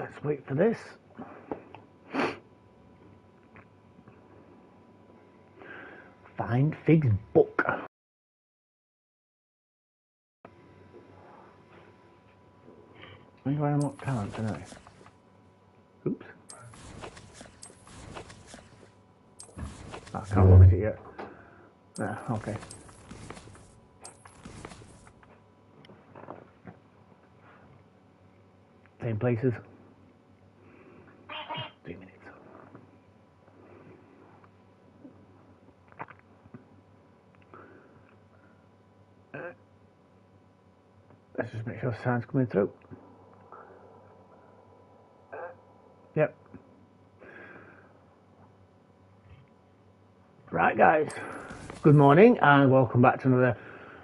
let's wait for this. Find Fig's book. I think I unlocked talent tonight. Oops. I can't look at it yet. Okay. Same places. 3 minutes. Let's just make sure sound's coming through. Yep. Right, guys. Good morning and welcome back to another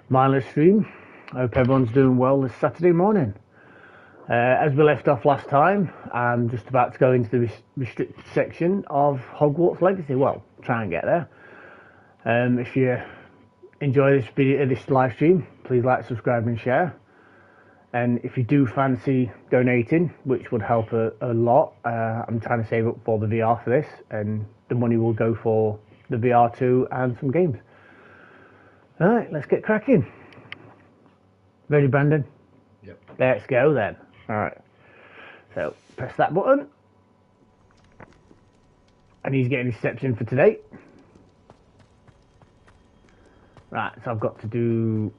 mindless stream. I hope everyone's doing well this Saturday morning. As we left off last time, I'm just about to go into the restricted section of Hogwarts Legacy. Well, try and get there. If you enjoy this video, this live stream, please like, subscribe and share. And if you do fancy donating, which would help a lot, I'm trying to save up for the VR for this, and the money will go for the VR2 and some games. Alright, let's get cracking. Ready, Brandon? Yep. Let's go then. Alright. So, press that button. And he's getting his steps in for today. Right, so I've got to do...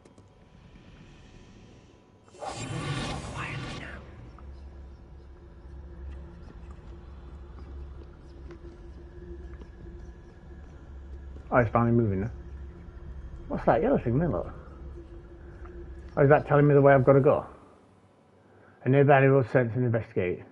Quietly now. Oh, it's finally moving now. What's that yellow thing there, look? Oh, is that telling me the way I've got to go? A nearby road sense and investigate.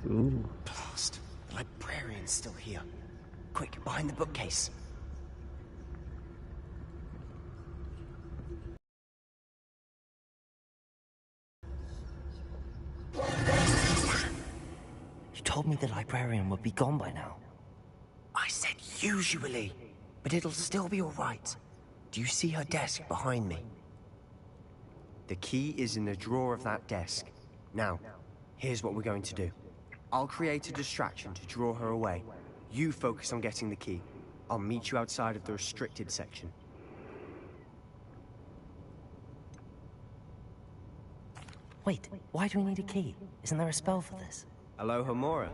Ooh. Blast. The librarian's still here. Quick, behind the bookcase. You told me the librarian would be gone by now. I said usually, but it'll still be all right. Do you see her desk behind me? The key is in the drawer of that desk. Now, here's what we're going to do. I'll create a distraction to draw her away. You focus on getting the key. I'll meet you outside of the restricted section. Wait, why do we need a key? Isn't there a spell for this? Alohomora.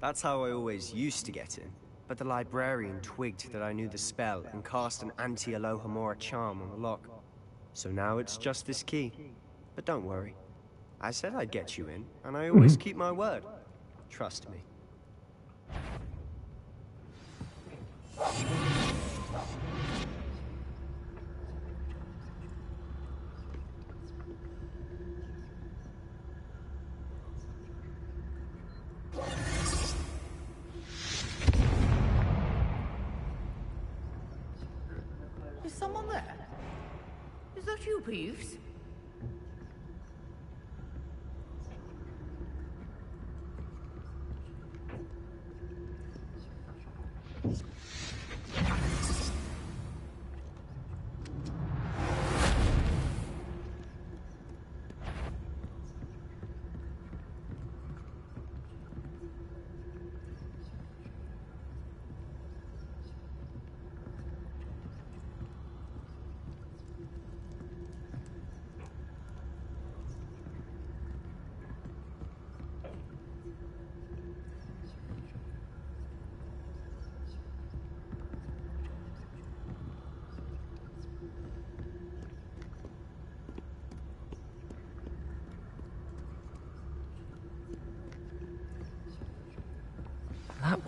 That's how I always used to get in. But the librarian twigged that I knew the spell and cast an anti-Alohomora charm on the lock. So now it's just this key. But don't worry. I said I'd get you in, and I always keep my word. Trust me. Is someone there? Is that you, Peeves?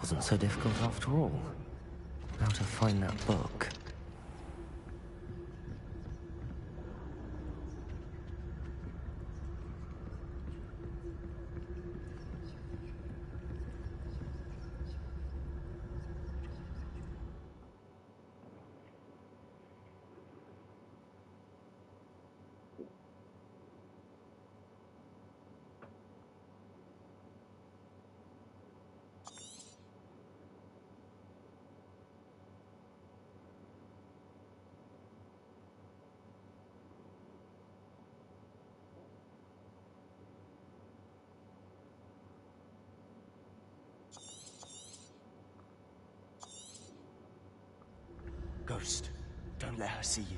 wasn't so difficult after all. How to find that book? Ghost, don't let her see you.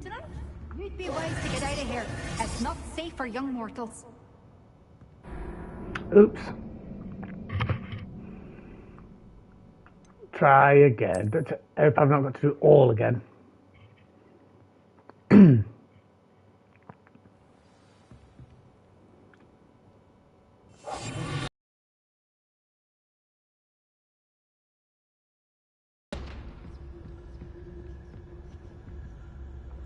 Dunno. You'd be wise to get out of here. It's not safe for young mortals. Oops. Try again, but I hope I've not got to do it all again.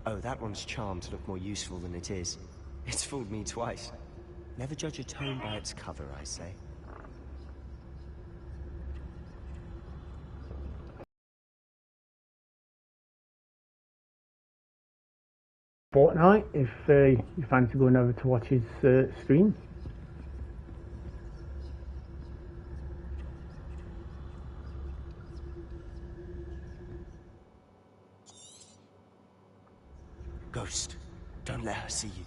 Oh, that one's charmed to look more useful than it is. It's fooled me twice. Never judge a tome by its cover, I say. Fortnight, if you fancy going over to watch his stream. Ghost, don't let her see you.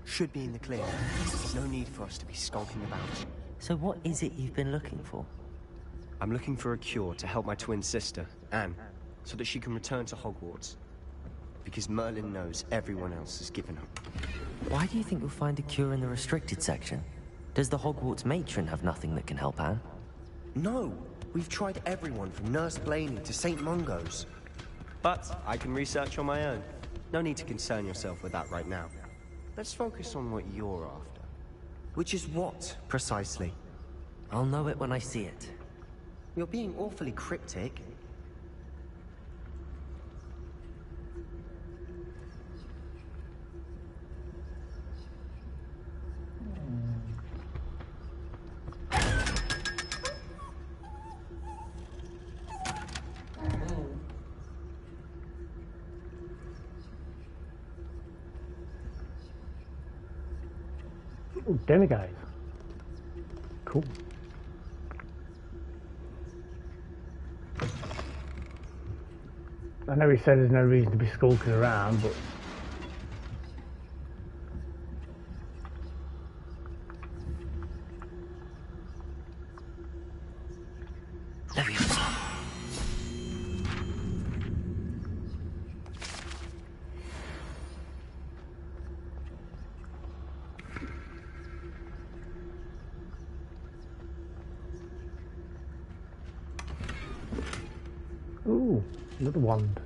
Should be in the clear. No need for us to be skulking about. So what is it you've been looking for? I'm looking for a cure to help my twin sister, Anne, so that she can return to Hogwarts. Because Merlin knows everyone else has given up. Why do you think you'll find a cure in the restricted section? Does the Hogwarts matron have nothing that can help Anne? No! We've tried everyone from Nurse Blaney to St. Mungo's. But I can research on my own. No need to concern yourself with that right now. Let's focus on what you're after. Which is what, precisely? I'll know it when I see it. You're being awfully cryptic. Ooh, dinner, guys. Cool. I know he said there's no reason to be skulking around, but ooh, another wand.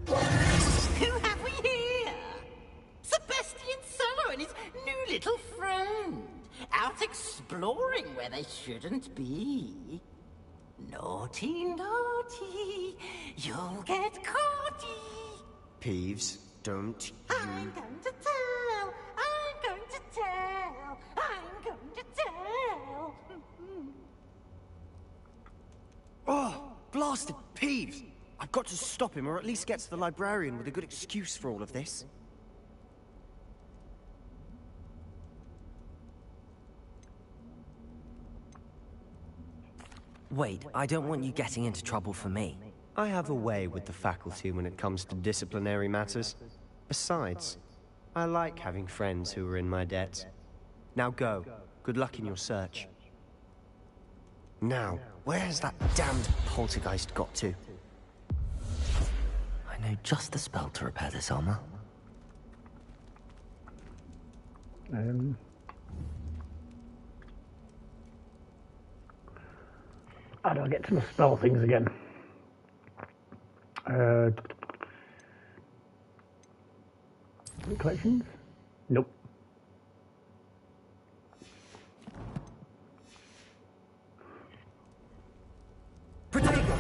Who have we here? Sebastian Sallow and his new little friend. out exploring where they shouldn't be. Naughty, naughty, you'll get caughty. Peeves, don't you... I'm going to tell, I'm going to tell, I'm going to tell. Oh, blasted Peeves! I've got to stop him, or at least get to the librarian with a good excuse for all of this. Wait, I don't want you getting into trouble for me. I have a way with the faculty when it comes to disciplinary matters. Besides, I like having friends who are in my debt. Now go. Good luck in your search. Now, where's that damned poltergeist got to? I know just the spell to repair this armor. How do I get to the spell things again? Collections? Nope. Protego!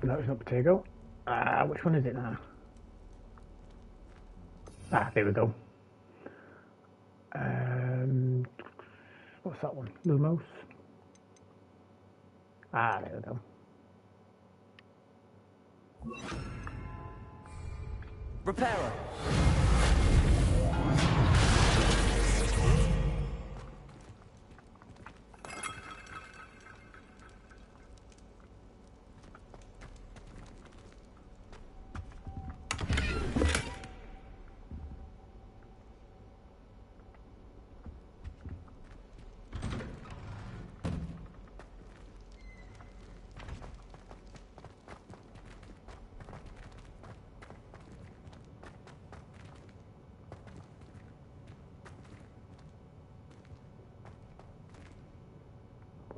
No, it's not Protego. Which one is it now? There we go. What's that one? Lumos? There we go. Repairer!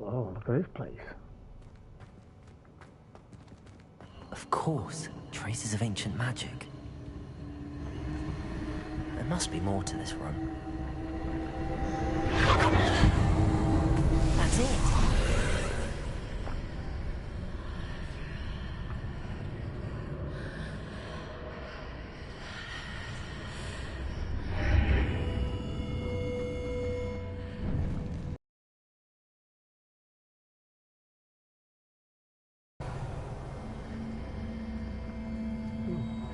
Oh, look at this place. Of course, traces of ancient magic. There must be more to this room. That's it!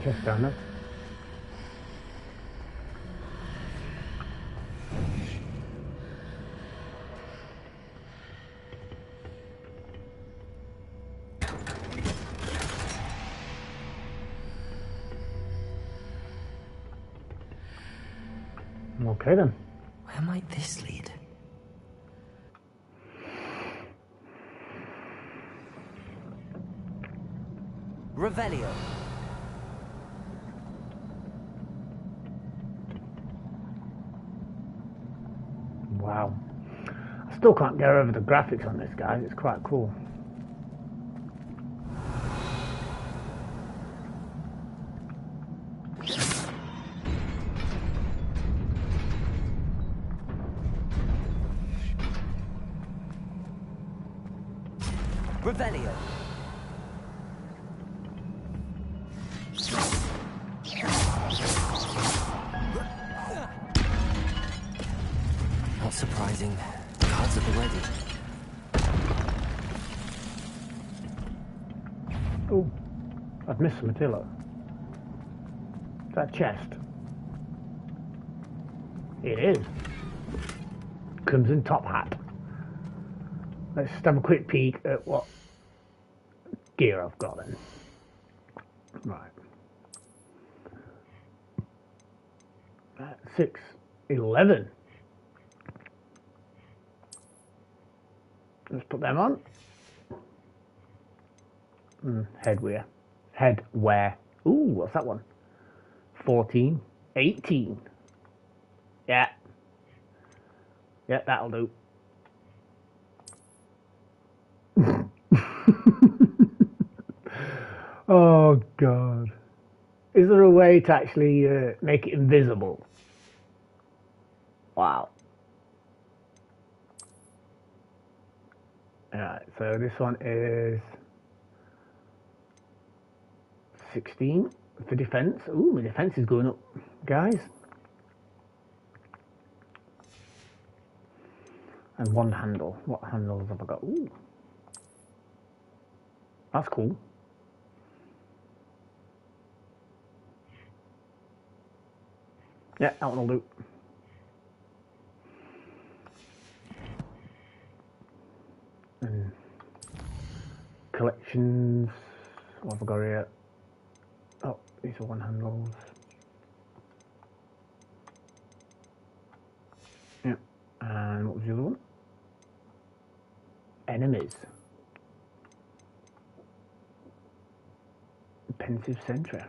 Chest down there. Okay then. Where might this lead? Revelio. Wow. I still can't get over the graphics on this, guys. It's quite cool. Revelio. Not surprising. Cards at the ready. Oh, I've missed some Attila. That chest. It is. Crimson top hat. Let's just have a quick peek at what gear I've got then. Right. 611. Let's put them on. Headwear. Headwear. Ooh, what's that one? 14. 18. Yeah. Yeah, that'll do. Oh, God. Is there a way to actually make it invisible? Wow. Alright, so this one is 16 for defense. Ooh, my defense is going up, guys. And one handle. What handles have I got? Ooh. That's cool. Yeah, that one will do. And collections. What have I got here? Oh, these are one handles. Yeah. And what was the other one? Enemies. Pensive Sentry.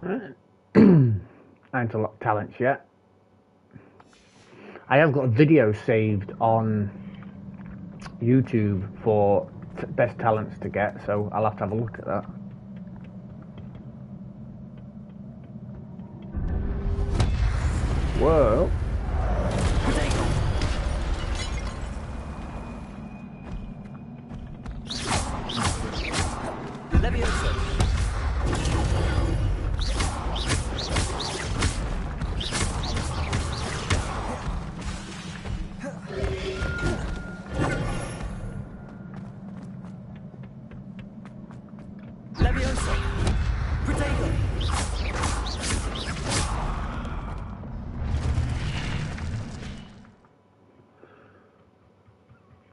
Right. I need to lock talents yet. I have got a video saved on YouTube for best talents to get, so I'll have to have a look at that. Whoa.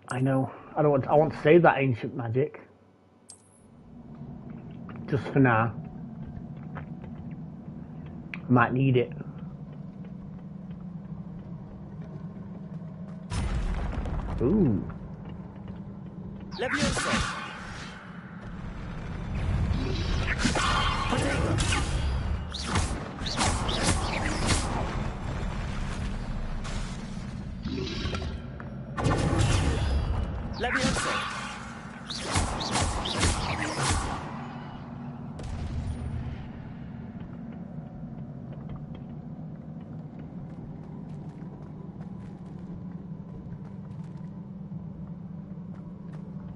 I know. I don't want. I want to save that ancient magic. Just for now. I might need it. Ooh. Leviosa.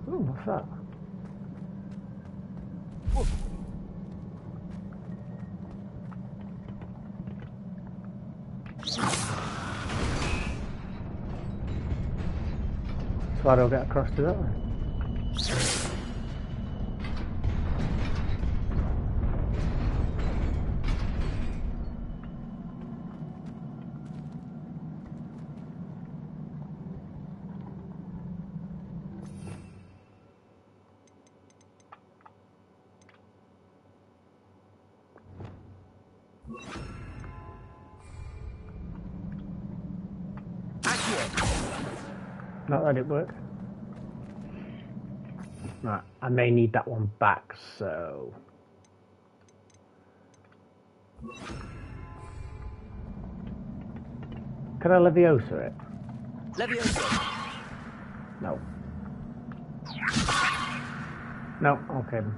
Ooh, what's that? So I don't get across to that one. Not that it worked. Right, I may need that one back, so... Can I Leviosa it? Leviosa. No. No, okay then.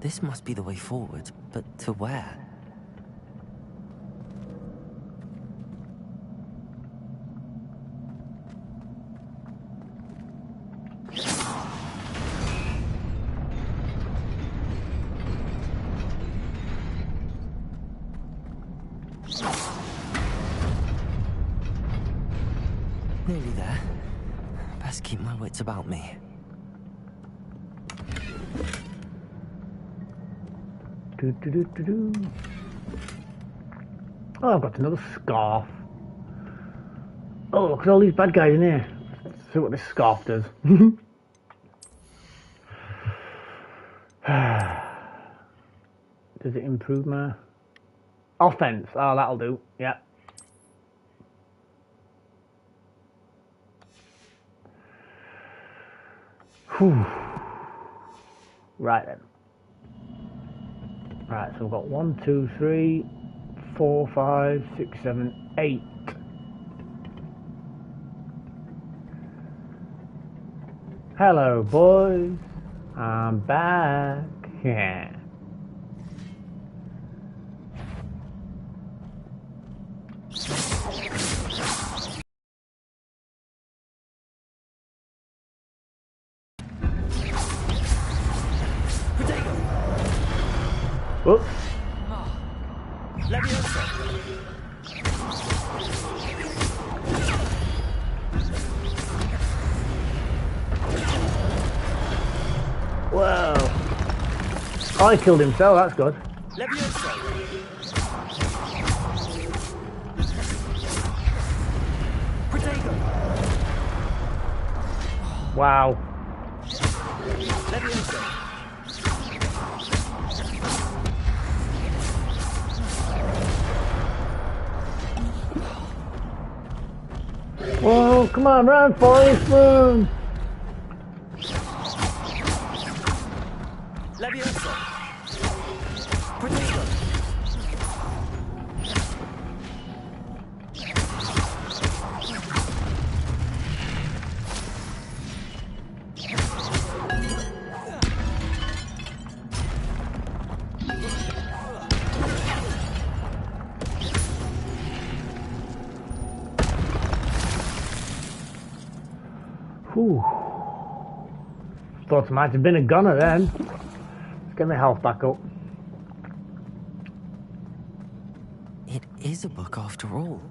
This must be the way forward, but to where? Nearly there. Best keep my wits about me. Oh, I've got another scarf. Oh, look at all these bad guys in here. Let's see what this scarf does. Does it improve my offense? Oh, that'll do. Yeah. Whew. Right then. Right, so we've got 1, 2, 3, 4, 5, 6, 7, 8. Hello, boys. I'm back. Yeah. Whoops. Whoa. Oh, he killed himself, that's good. Wow. Whoa, come on, run, Forrest, run! Whew. Thought I might have been a gunner then. Let's get my health back up. It is a book after all.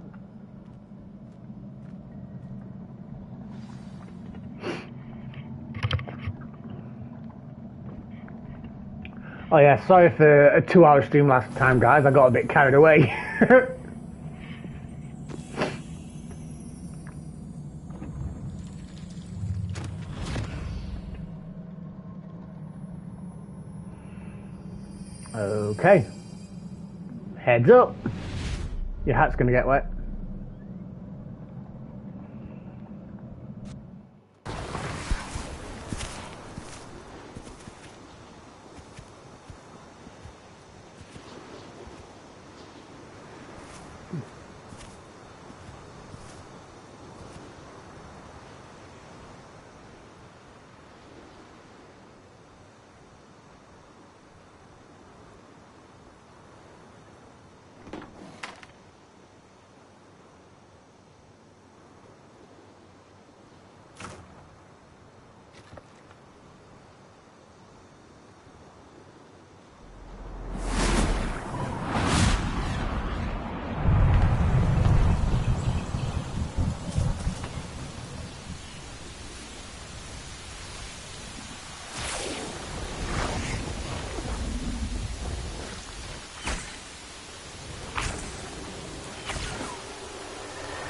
Oh yeah, sorry for a 2-hour stream last time, guys. I got a bit carried away. Okay. Heads up. Your hat's gonna get wet.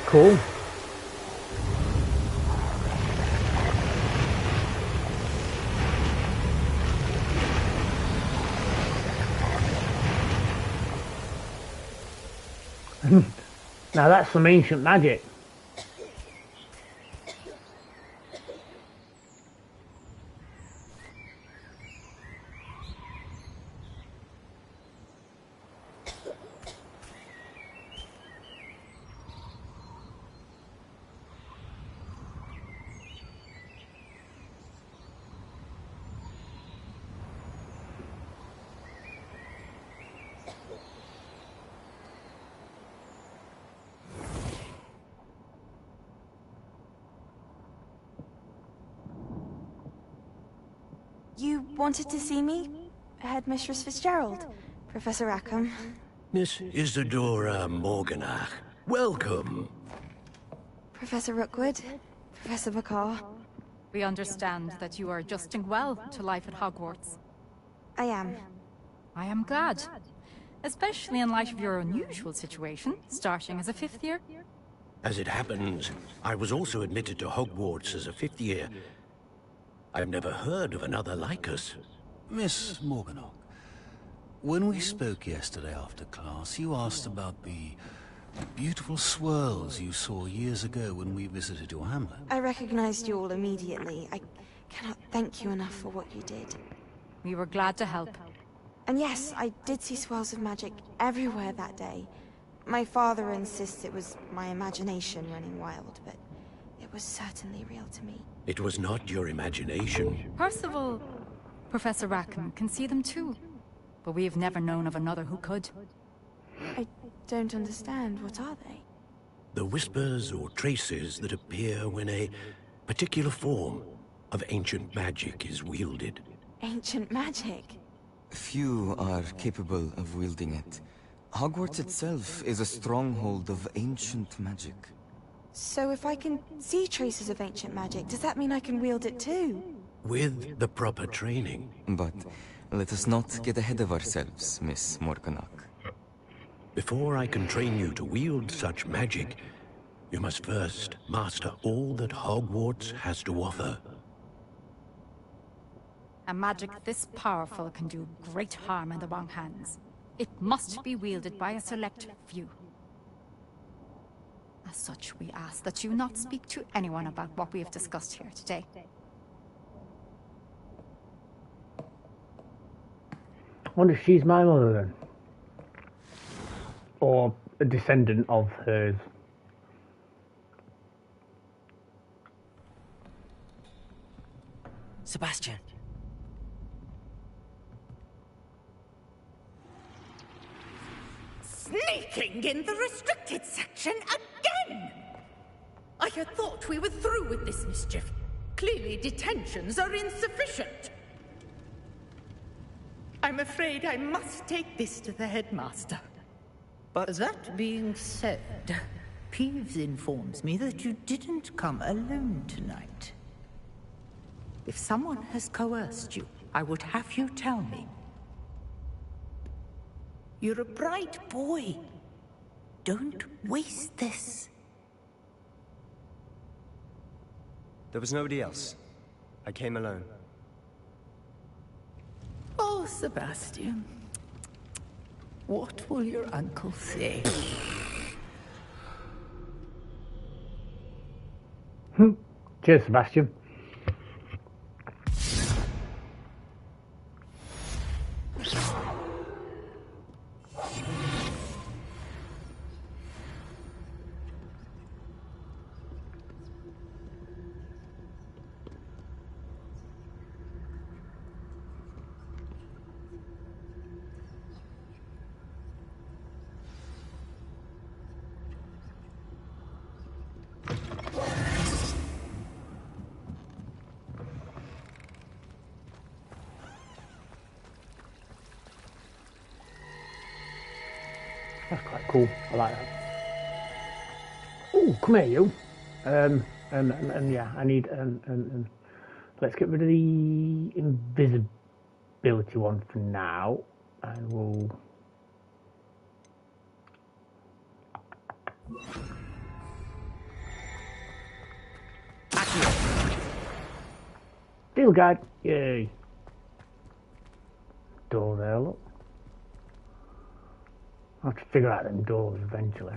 Cool. Now that's some ancient magic. You wanted to see me? Headmistress Fitzgerald? Professor Rackham? Miss Isadora Morganach, welcome. Professor Rookwood? Professor McCaw? We understand that you are adjusting well to life at Hogwarts. I am. I am glad. Especially in light of your unusual situation, starting as a 5th year. As it happens, I was also admitted to Hogwarts as a 5th year. I've never heard of another like us. Miss Morganach, when we spoke yesterday after class, you asked about the beautiful swirls you saw years ago when we visited your hamlet. I recognized you all immediately. I cannot thank you enough for what you did. We were glad to help. And yes, I did see swirls of magic everywhere that day. My father insists it was my imagination running wild, but it was certainly real to me. It was not your imagination. Percival, Professor Rackham can see them too. But we have never known of another who could. I don't understand. What are they? The whispers or traces that appear when a particular form of ancient magic is wielded. Ancient magic? Few are capable of wielding it. Hogwarts itself is a stronghold of ancient magic. So if I can see traces of ancient magic, does that mean I can wield it too? With the proper training. But let us not get ahead of ourselves, Miss Morganach. Before I can train you to wield such magic, you must first master all that Hogwarts has to offer. A magic this powerful can do great harm in the wrong hands. It must be wielded by a select few. As such, we ask that you not speak to anyone about what we have discussed here today. I wonder if she's my mother then. Or a descendant of hers. Sebastian. Sneaking in the restricted section again! I had thought we were through with this mischief. Clearly detentions are insufficient. I'm afraid I must take this to the headmaster. But that being said, Peeves informs me that you didn't come alone tonight. If someone has coerced you, I would have you tell me. You're a bright boy. Don't waste this. There was nobody else. I came alone. Oh, Sebastian. What will your uncle say? Cheers, Sebastian. That's quite cool. I like that. Oh, come here, you. And yeah, I need let's get rid of the invisibility one for now, and we'll. Deal guide, yay. Door there, look. I'll have to figure out them doors eventually.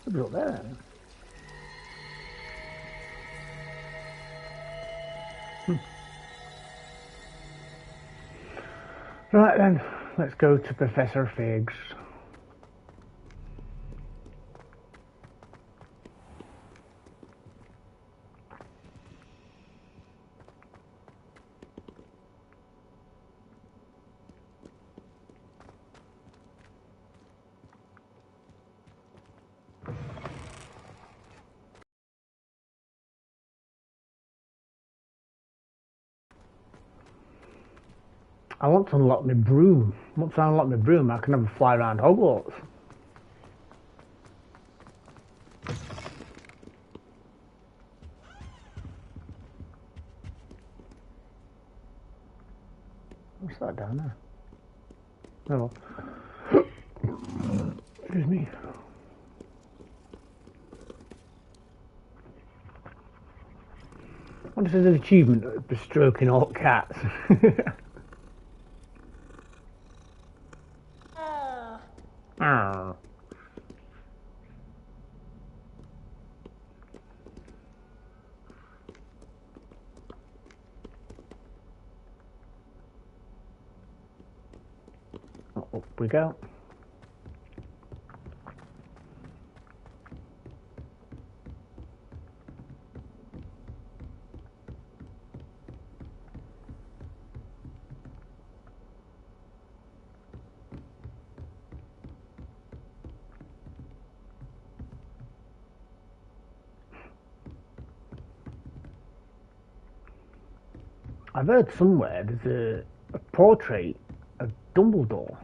What's up there? Right then, let's go to Professor Figgs. I want to unlock my broom. Once I unlock my broom, I can have a fly around Hogwarts. What's that down there? Oh, well. Excuse me. I wonder if there's an achievement for stroking all cats. Oh. Up we go. I've heard somewhere there's a portrait of Dumbledore.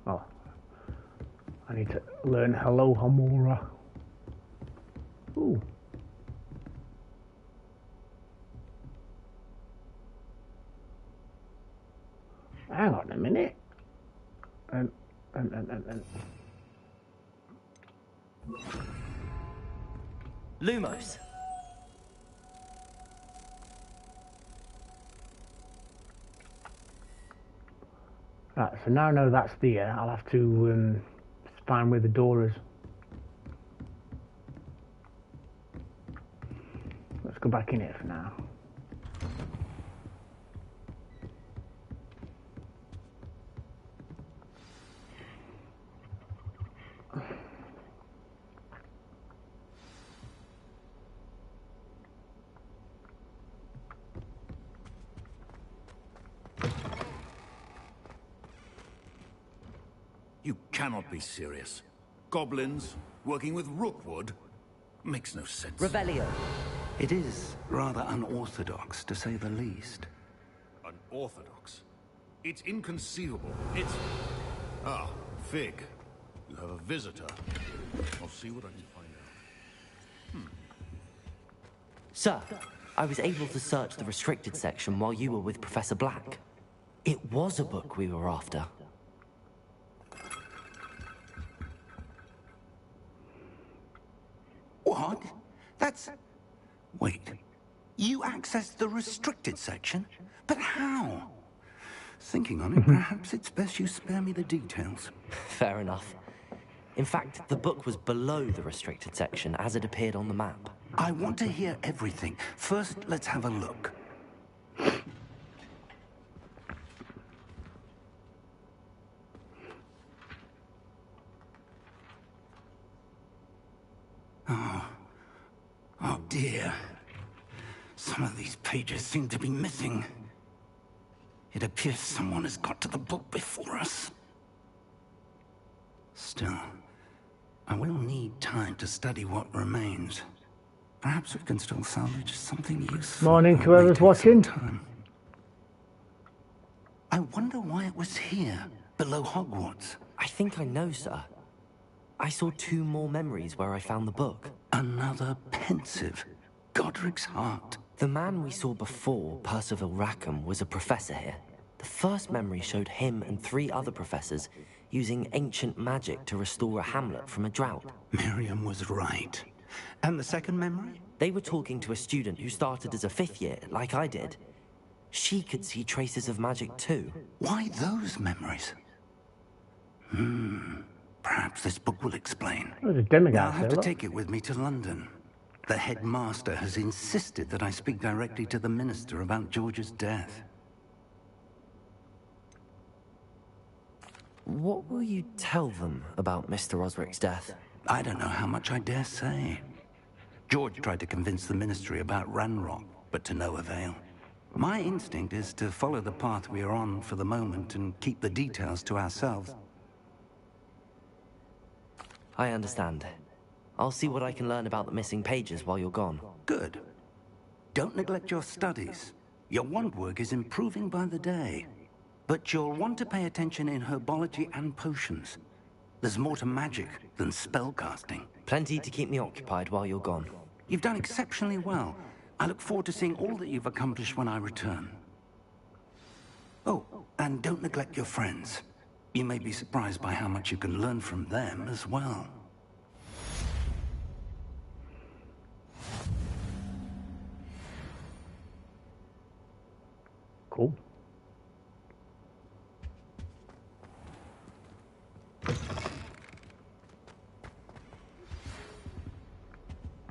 Oh, I need to learn Hello Hamora. Ooh. Hang on a minute. Lumos. Right, so now I know that's there, I'll have to find where the door is. Let's go back in here for now. You cannot be serious. Goblins working with Rookwood? Makes no sense. Revelio. It is rather unorthodox, to say the least. Unorthodox? It's inconceivable. It's... Ah, Fig. You have a visitor. I'll see what I can find out. Sir, I was able to search the restricted section while you were with Professor Black. It was a book we were after. What? That's... Wait. You accessed the restricted section? But how? Thinking on it, perhaps it's best you spare me the details. Fair enough. In fact, the book was below the restricted section as it appeared on the map. I want to hear everything. First, let's have a look. Oh dear. Some of these pages seem to be missing. It appears someone has got to the book before us. Still, I will need time to study what remains. Perhaps we can still salvage something useful. Morning to whoever's watching. I wonder why it was here, below Hogwarts. I think I know, sir. I saw 2 more memories where I found the book. Another pensive. Godric's heart. The man we saw before, Percival Rackham, was a professor here. The first memory showed him and 3 other professors using ancient magic to restore a hamlet from a drought. Miriam was right. And the second memory? They were talking to a student who started as a 5th year, like I did. She could see traces of magic too. Why those memories? Perhaps this book will explain. There's a demigod. I'll have to take it with me to London. The headmaster has insisted that I speak directly to the minister about George's death. What will you tell them about Mr. Osric's death? I don't know how much I dare say. George tried to convince the ministry about Ranrock, but to no avail. My instinct is to follow the path we are on for the moment and keep the details to ourselves. I understand. I'll see what I can learn about the missing pages while you're gone. Good. Don't neglect your studies. Your wand work is improving by the day. But you'll want to pay attention in herbology and potions. There's more to magic than spellcasting. Plenty to keep me occupied while you're gone. You've done exceptionally well. I look forward to seeing all that you've accomplished when I return. Oh, and don't neglect your friends. You may be surprised by how much you can learn from them as well. Cool.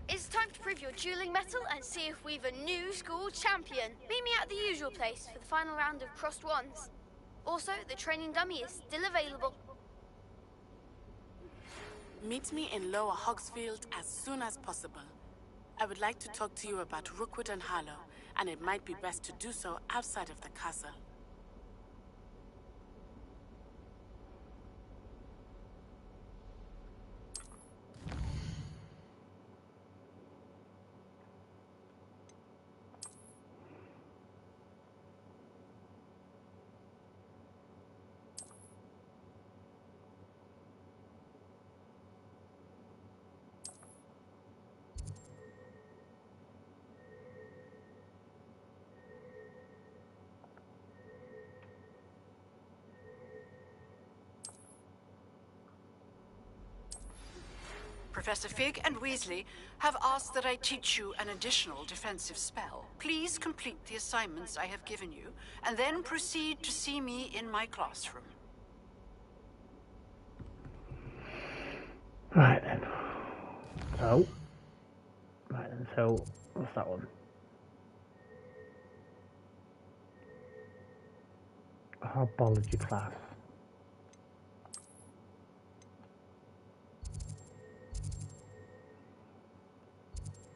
It's time to prove your dueling mettle and see if we've a new school champion. Meet me at the usual place for the final round of crossed wands. Also, the training dummy is still available. Meet me in Lower Hogsfield as soon as possible. I would like to talk to you about Rookwood and Harlow, and it might be best to do so outside of the castle. Professor Fig and Weasley have asked that I teach you an additional defensive spell. Please complete the assignments I have given you, and then proceed to see me in my classroom. Right then. So, what's that one? Herbology class.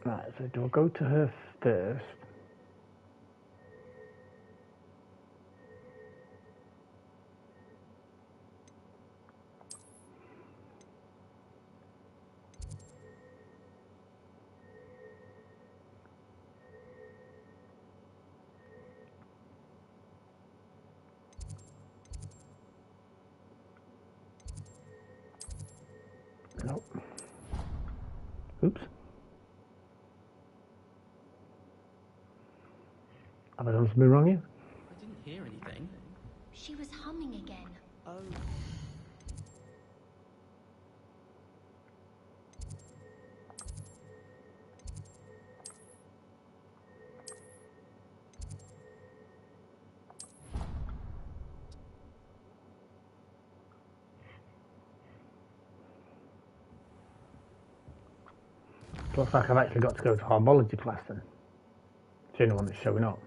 Right, so do I go to her first? Nope. Oops. Have I done something wrong here? I didn't hear anything. She was humming again. Oh. Looks like I've actually got to go to herbology class then. It's the only one that's showing up.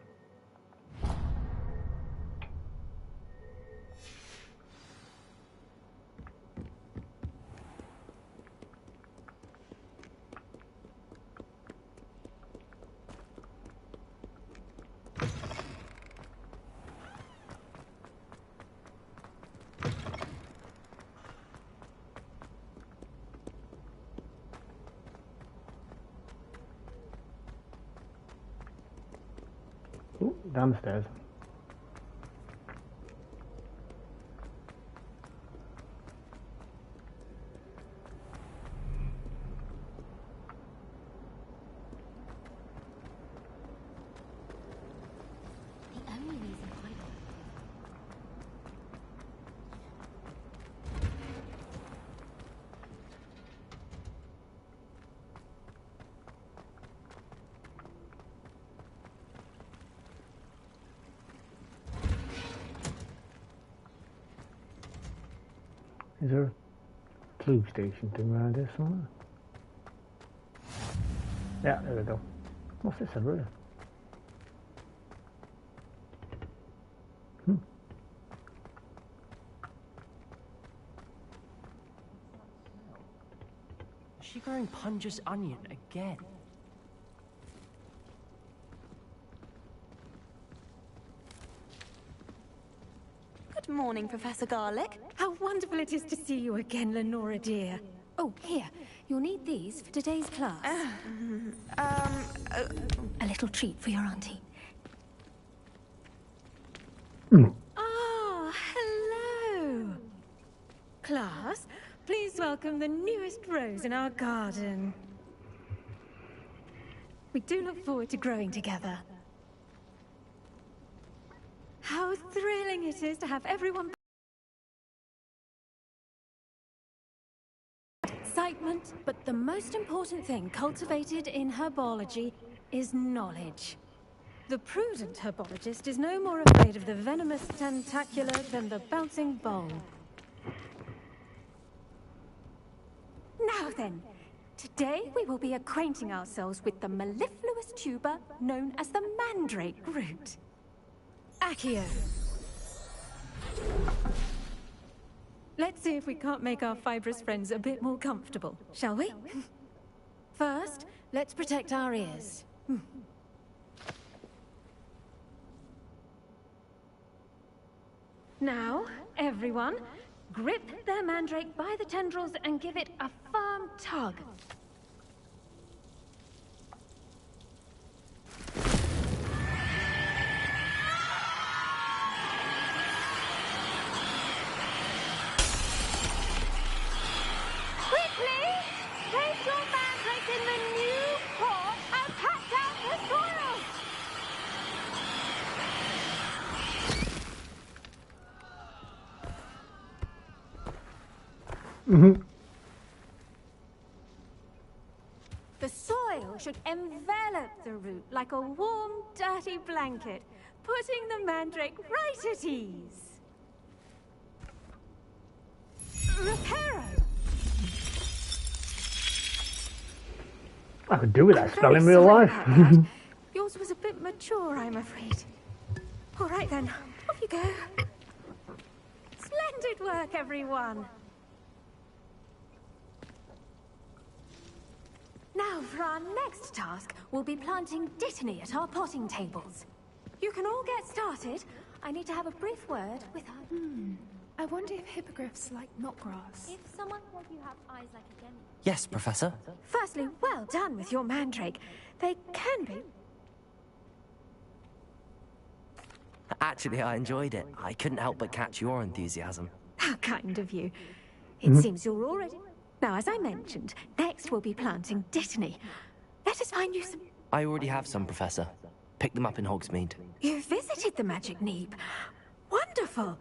Ooh, downstairs. The only reason I Is there a tube station thing around here somewhere? Yeah, there we go. What's this over here? Is she growing Punja's onion again? Good morning, Professor Garlick. How wonderful it is to see you again, Lenora dear. Oh, here. You'll need these for today's class. A little treat for your auntie. Ah, hello. Class, please welcome the newest rose in our garden. We do look forward to growing together. How thrilling it is to have everyone... Excitement, but the most important thing cultivated in herbology is knowledge. The prudent herbologist is no more afraid of the venomous tentacula than the bouncing bowl. Now then, today we will be acquainting ourselves with the mellifluous tuber known as the mandrake root. Accio. Let's see if we can't make our fibrous friends a bit more comfortable, shall we? First, let's protect our ears. Now, everyone, grip their mandrake by the tendrils and give it a firm tug. Place your mandrake in the new pot and pat down the soil! oil should envelop the root like a warm, dirty blanket, putting the mandrake right at ease. Reparo! I could do with that I'm spell in very real sorry life. about that. Yours was a bit mature, I'm afraid. All right then, off you go. Splendid work, everyone. Now, for our next task, we'll be planting dittany at our potting tables. You can all get started. I need to have a brief word with our... I wonder if hippogriffs like knotgrass. If someone says you have eyes like a gem. Yes, Professor. Firstly, well done with your mandrake. They can be... Actually, I enjoyed it. I couldn't help but catch your enthusiasm. How kind of you. It seems you're already... Now, as I mentioned, next we'll be planting dittany. Let us find you some... I already have some, Professor. Picked them up in Hogsmeade. You visited the Magic Neep. Wonderful.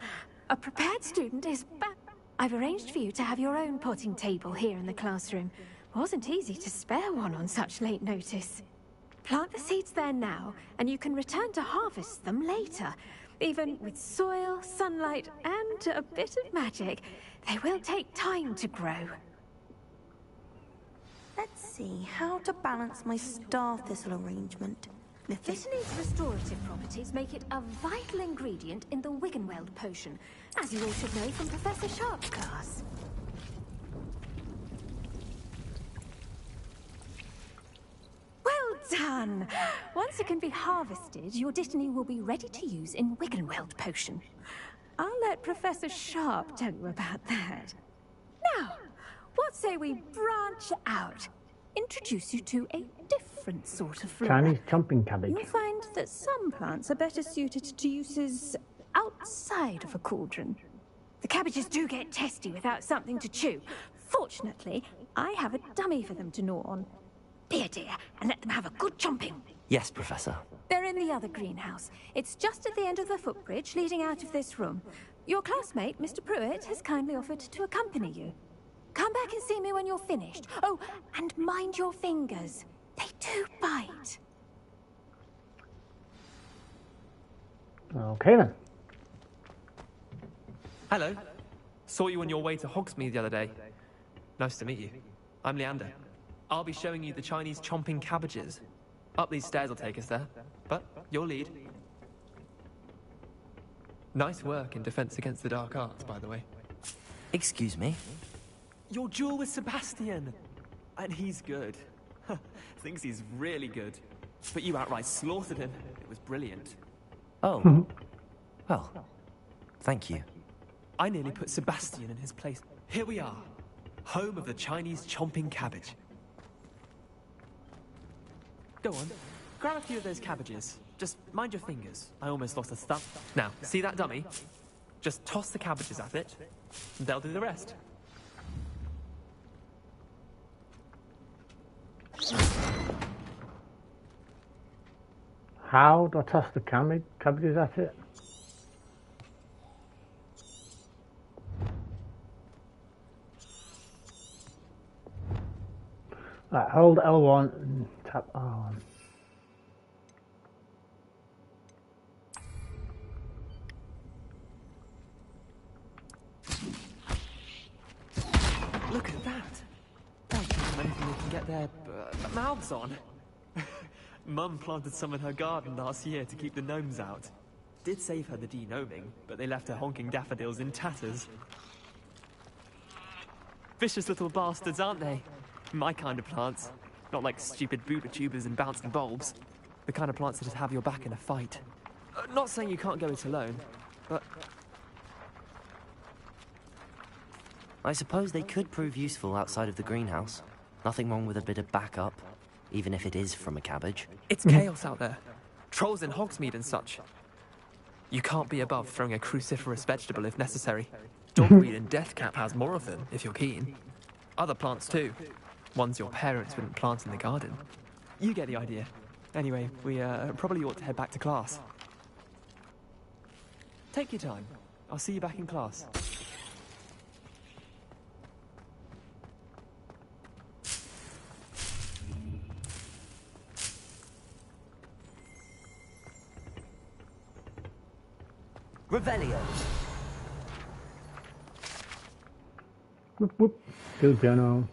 A prepared student is back. I've arranged for you to have your own potting table here in the classroom. Wasn't easy to spare one on such late notice. Plant the seeds there now, and you can return to harvest them later. Even with soil, sunlight, and a bit of magic, they will take time to grow. Let's see how to balance my star thistle arrangement. Dittany's restorative properties make it a vital ingredient in the Wiggenweld potion, as you all should know from Professor Sharp's class. Well done! Once it can be harvested, your dittany will be ready to use in Wiggenweld potion. I'll let Professor Sharp tell you about that. Now, what say we branch out? Introduce you to a different sort of flora. Chinese chomping cabbage. You'll find that some plants are better suited to uses outside of a cauldron. The cabbages do get testy without something to chew. Fortunately, I have a dummy for them to gnaw on. Be a dear and let them have a good chomping. Yes, Professor. They're in the other greenhouse. It's just at the end of the footbridge leading out of this room. Your classmate, Mr. Pruitt, has kindly offered to accompany you. Come back and see me when you're finished. Oh, and mind your fingers. They do bite. Okay then. Hello. Saw you on your way to Hogsmeade the other day. Nice to meet you. I'm Leander. I'll be showing you the Chinese chomping cabbages. Up these stairs will take us there. But you'll lead. Nice work in Defense Against the Dark Arts, by the way. Excuse me? Your duel with Sebastian! And he's good. Thinks he's really good. But you outright slaughtered him. It was brilliant. Oh. Well, thank you. I nearly put Sebastian in his place. Here we are. Home of the Chinese chomping cabbage. Go on. Grab a few of those cabbages. Just mind your fingers. I almost lost a thumb. Now, see that dummy? Just toss the cabbages at it. And they'll do the rest. How do I toss the cabbages at it? Right, hold L1 and tap R1. Look at that! Don't give them anything they can get their mouths on. Mum planted some in her garden last year to keep the gnomes out. Did save her the de-gnoming, but they left her honking daffodils in tatters. Vicious little bastards, aren't they? My kind of plants. Not like stupid booba-tubers and bouncing bulbs. The kind of plants that just have your back in a fight. Not saying you can't go it alone, but... I suppose they could prove useful outside of the greenhouse. Nothing wrong with a bit of backup, even if it is from a cabbage. It's chaos out there. Trolls in Hogsmeade and such. You can't be above throwing a cruciferous vegetable if necessary. Dogweed and deathcap has more of them, if you're keen. Other plants too. Ones your parents wouldn't plant in the garden. You get the idea. Anyway, we probably ought to head back to class. Take your time. I'll see you back in class. Revelio. Whoop whoop. Kill piano.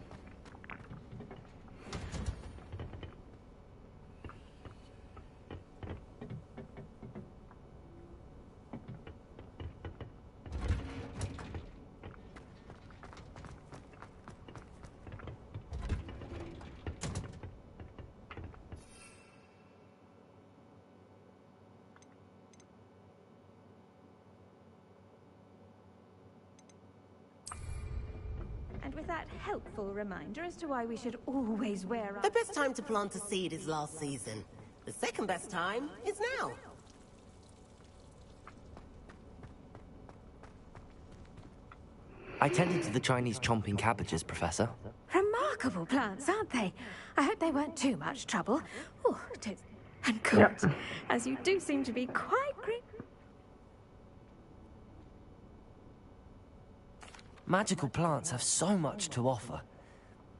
And with that helpful reminder as to why we should always wear our... The best time to plant a seed is last season. The second best time is now. I tended to the Chinese chomping cabbages, Professor. Remarkable plants, aren't they? I hope they weren't too much trouble. Oh, and good, as you do seem to be quite great. Magical plants have so much to offer.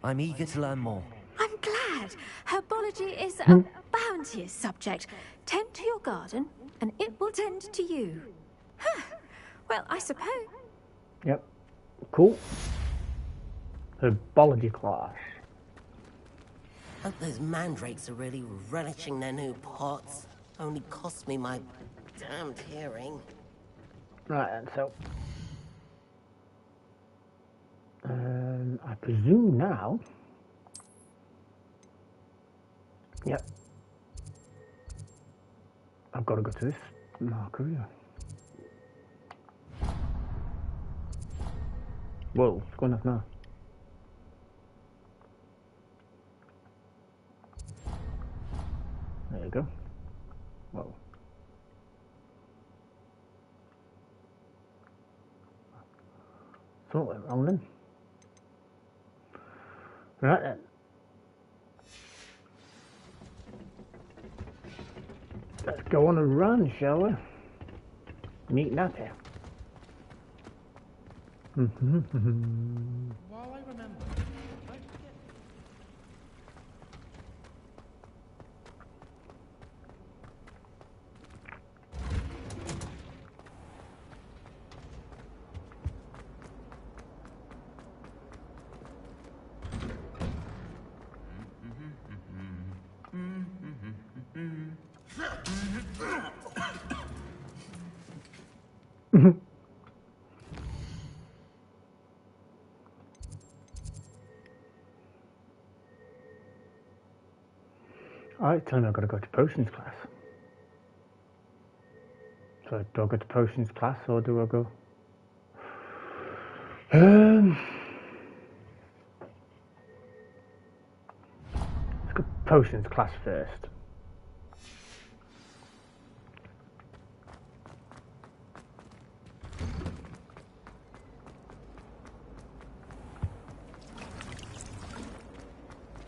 I'm eager to learn more. I'm glad. Herbology is a bounteous subject. Tend to your garden, and it will tend to you. Huh. Well, I suppose... Yep. Cool. Herbology class. Hope those mandrakes are really relishing their new pots. Only cost me my damned hearing. Right, and so... I presume now... Yep. I've got to go to this marker here. Whoa, it's going off now. There you go. Whoa. So went wrong then. Right then. Let's go on a run, shall we? Neat nappy. While I remember, I forget. Alright, tell me I've got to go to potions class. So do I go to potions class or do I go... let's go potions class first.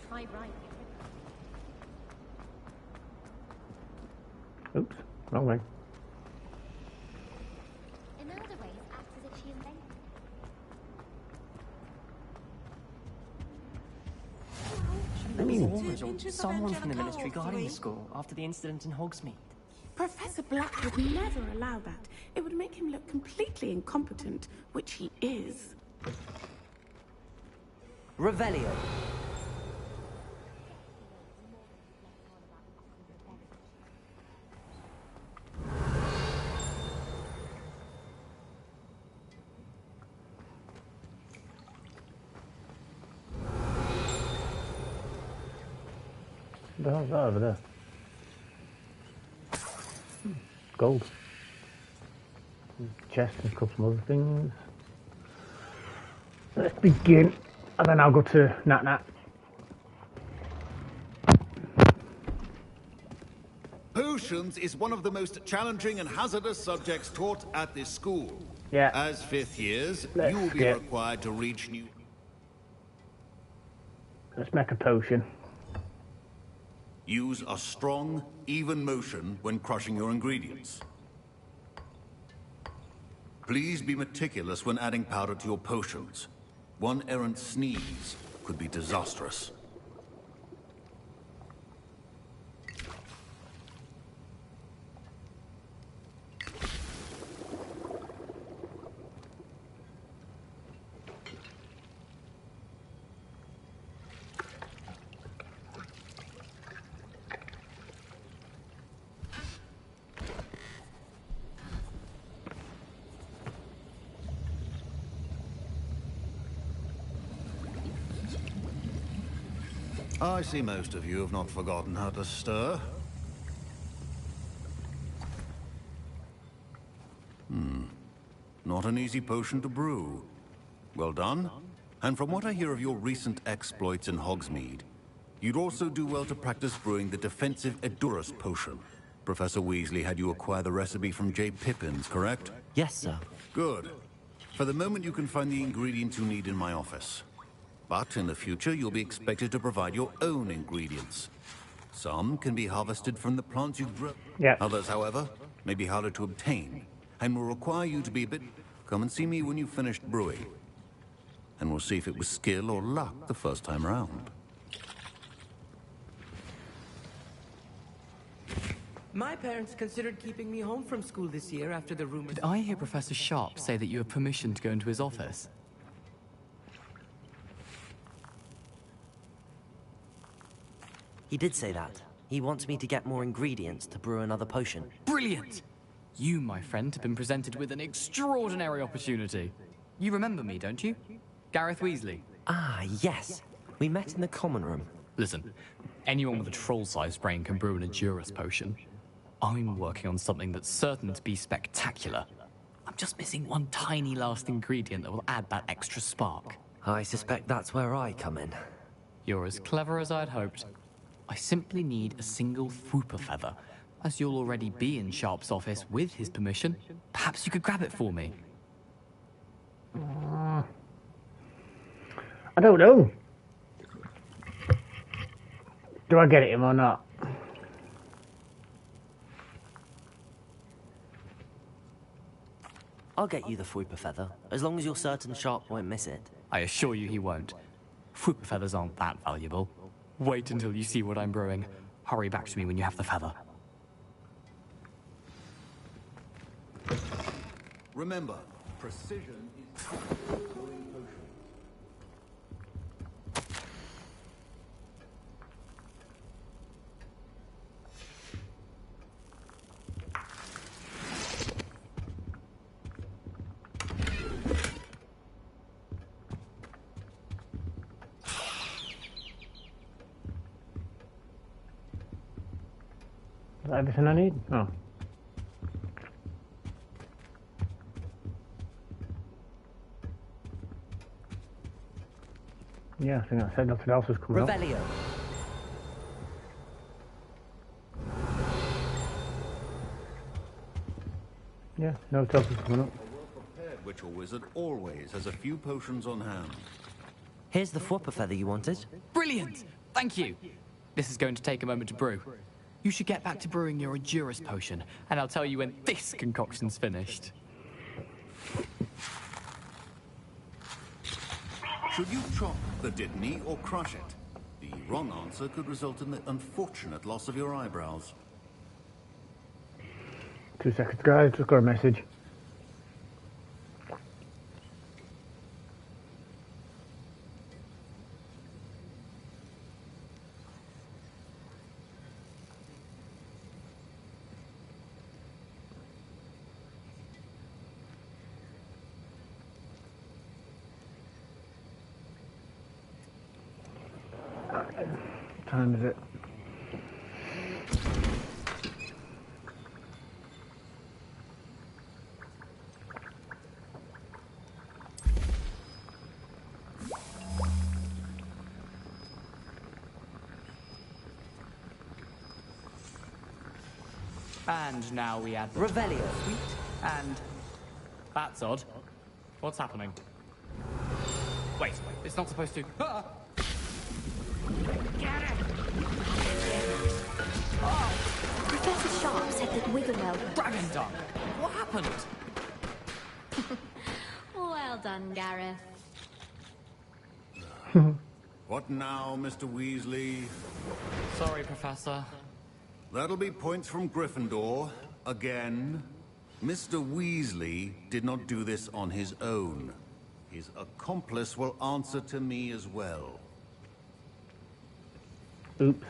Try right. Oops, wrong way. Imelda ways acts as if she invented. Someone from the Ministry guarding the school after the incident in Hogsmeade. Professor Black would never allow that. It would make him look completely incompetent, which he is. Revelio. What the hell's that over there? Gold. Chest and a couple of other things. Let's begin, and then I'll go to Nat Nat. Potions is one of the most challenging and hazardous subjects taught at this school. Yeah. As fifth years, Let's you will be get- required to reach new... Let's make a potion. Use a strong, even motion when crushing your ingredients. Please be meticulous when adding powder to your potions. One errant sneeze could be disastrous. I see most of you have not forgotten how to stir. Not an easy potion to brew. Well done. And from what I hear of your recent exploits in Hogsmeade, you'd also do well to practice brewing the defensive Edurus potion. Professor Weasley had you acquire the recipe from J. Pippin's, correct? Yes, sir. Good. For the moment, you can find the ingredients you need in my office. But in the future, you'll be expected to provide your own ingredients. Some can be harvested from the plants you grow. Yeah. Others, however, may be harder to obtain, and will require you to be a bit... Come and see me when you've finished brewing. And we'll see if it was skill or luck the first time around. My parents considered keeping me home from school this year after the rumors... Did I hear Professor Sharp say that you have permission to go into his office? He did say that. He wants me to get more ingredients to brew another potion. Brilliant! You, my friend, have been presented with an extraordinary opportunity. You remember me, don't you? Gareth Weasley. Ah, yes. We met in the common room. Listen, anyone with a troll-sized brain can brew an Edurus potion. I'm working on something that's certain to be spectacular. I'm just missing one tiny last ingredient that will add that extra spark. I suspect that's where I come in. You're as clever as I'd hoped. I simply need a single Fwooper feather. As you'll already be in Sharp's office with his permission, perhaps you could grab it for me. I don't know. Do I get him or not? I'll get you the Fwooper feather, as long as you're certain Sharp won't miss it. I assure you he won't. Fwooper feathers aren't that valuable. Wait until you see what I'm brewing. Hurry back to me when you have the feather. Remember, precision is... Is that everything I need? Oh. Yeah, I think I said nothing else was coming up. Revelio. Yeah, no else is coming up. A well-prepared witch or wizard always has a few potions on hand. Here's the Fwooper feather you wanted. Brilliant! Thank you. This is going to take a moment to brew. You should get back to brewing your Edurus potion, and I'll tell you when this concoction's finished. Should you chop the Dittany or crush it? The wrong answer could result in the unfortunate loss of your eyebrows. 2 seconds, guys. Just got a message. What time is it? And now we add the Revelio. Sweet, and that's odd. What's happening? Wait, it's not supposed to. Ah! Professor Sharp said that Wigglewell... Dragon Dung! What happened? Well done, Gareth. What now, Mr. Weasley? Sorry, Professor. That'll be points from Gryffindor. Again. Mr. Weasley did not do this on his own. His accomplice will answer to me as well. Oops.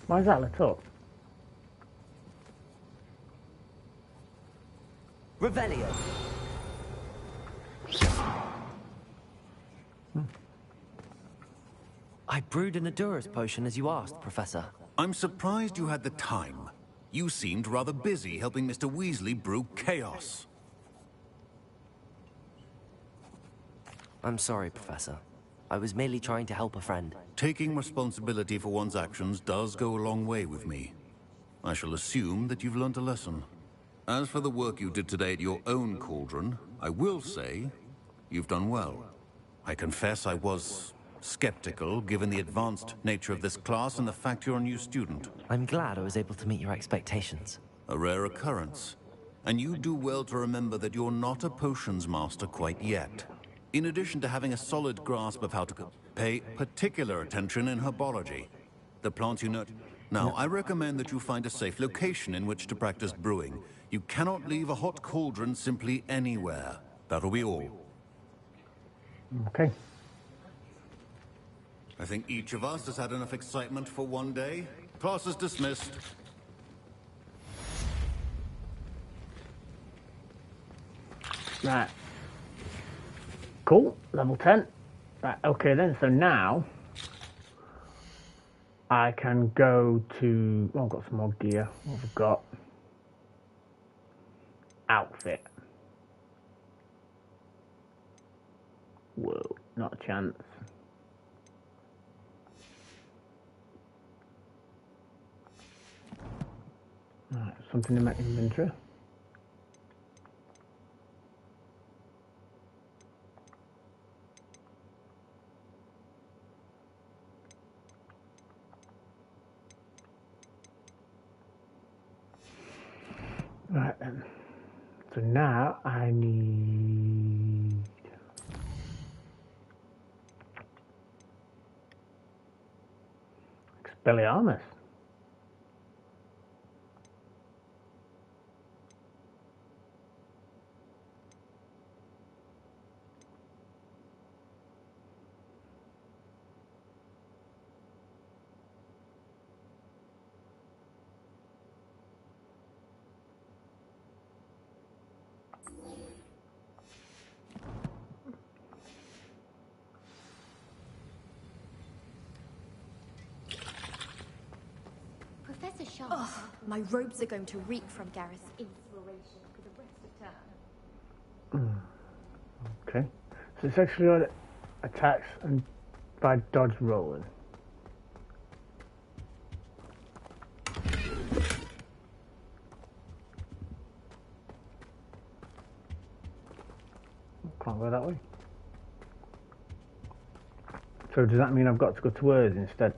Why is that lit up? Revelio. brewed an Edurus potion as you asked, Professor. I'm surprised you had the time. You seemed rather busy helping Mr. Weasley brew chaos. I'm sorry, Professor. I was merely trying to help a friend. Taking responsibility for one's actions does go a long way with me. I shall assume that you've learned a lesson. As for the work you did today at your own cauldron, I will say you've done well. I confess I was skeptical, given the advanced nature of this class and the fact you're a new student. I'm glad I was able to meet your expectations. A rare occurrence. And you do well to remember that you're not a potions master quite yet. In addition to having a solid grasp of how to pay particular attention in herbology, the plants you nurture. Now, I recommend that you find a safe location in which to practice brewing. You cannot leave a hot cauldron simply anywhere. That'll be all. Okay. I think each of us has had enough excitement for one day. Class is dismissed. Right. Cool. Level 10. Right, okay then. So now I can go to... Oh, I've got some more gear. What have I got? Outfit. Whoa, not a chance. Right, something in my inventory. Right then. So now I need Expelliarmus. Professor Sharp. Oh, my robes are going to reek from Gareth's inspiration for the rest of term. Okay. So it's actually on attacks and by dodge rolling. Can't go that way. So does that mean I've got to go to hers instead?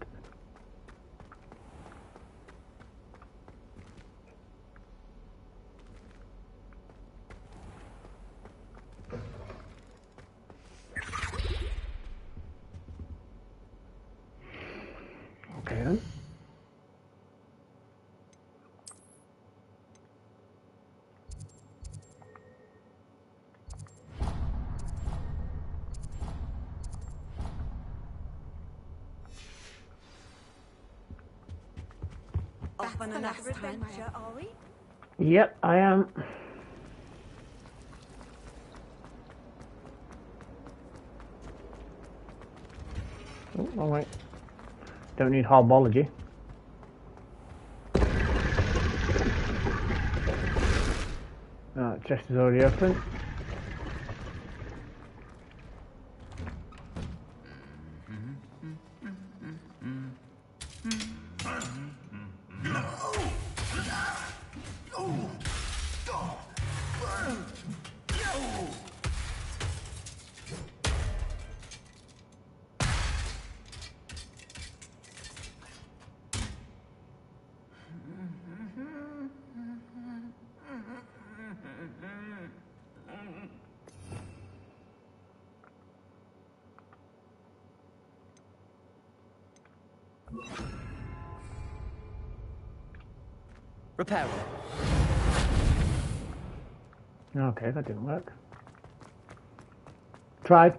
Okay then. Off on a next adventure, are we? Yep, I am. Oh, all right. Don't need herbology. Chest is already open. Repair. Okay, that didn't work. Tried.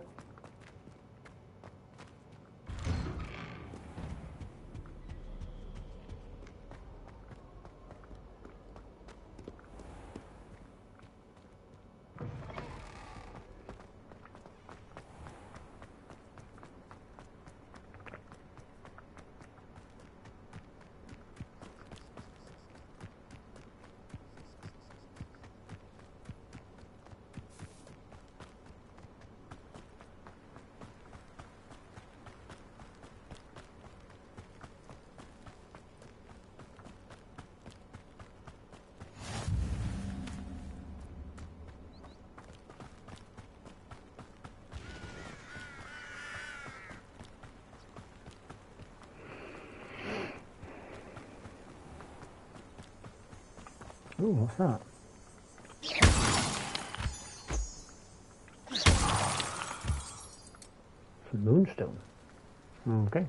Ooh, what's that? Some moonstone. Okay.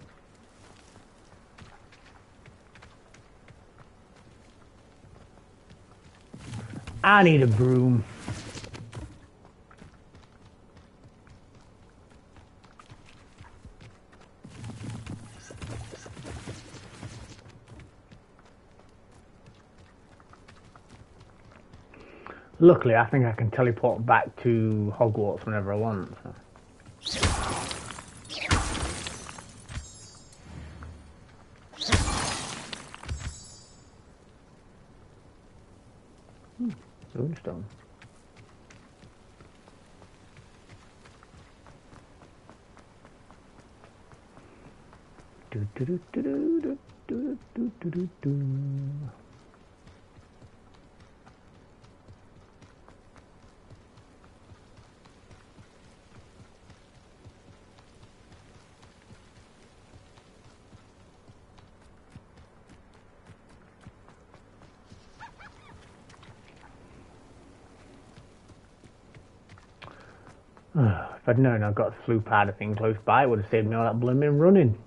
I need a broom. Luckily, I think I can teleport back to Hogwarts whenever I want. So. Moonstone. Do do do do do do do do do do. If I'd known I'd got the flu powder thing close by, it would have saved me all that blooming running.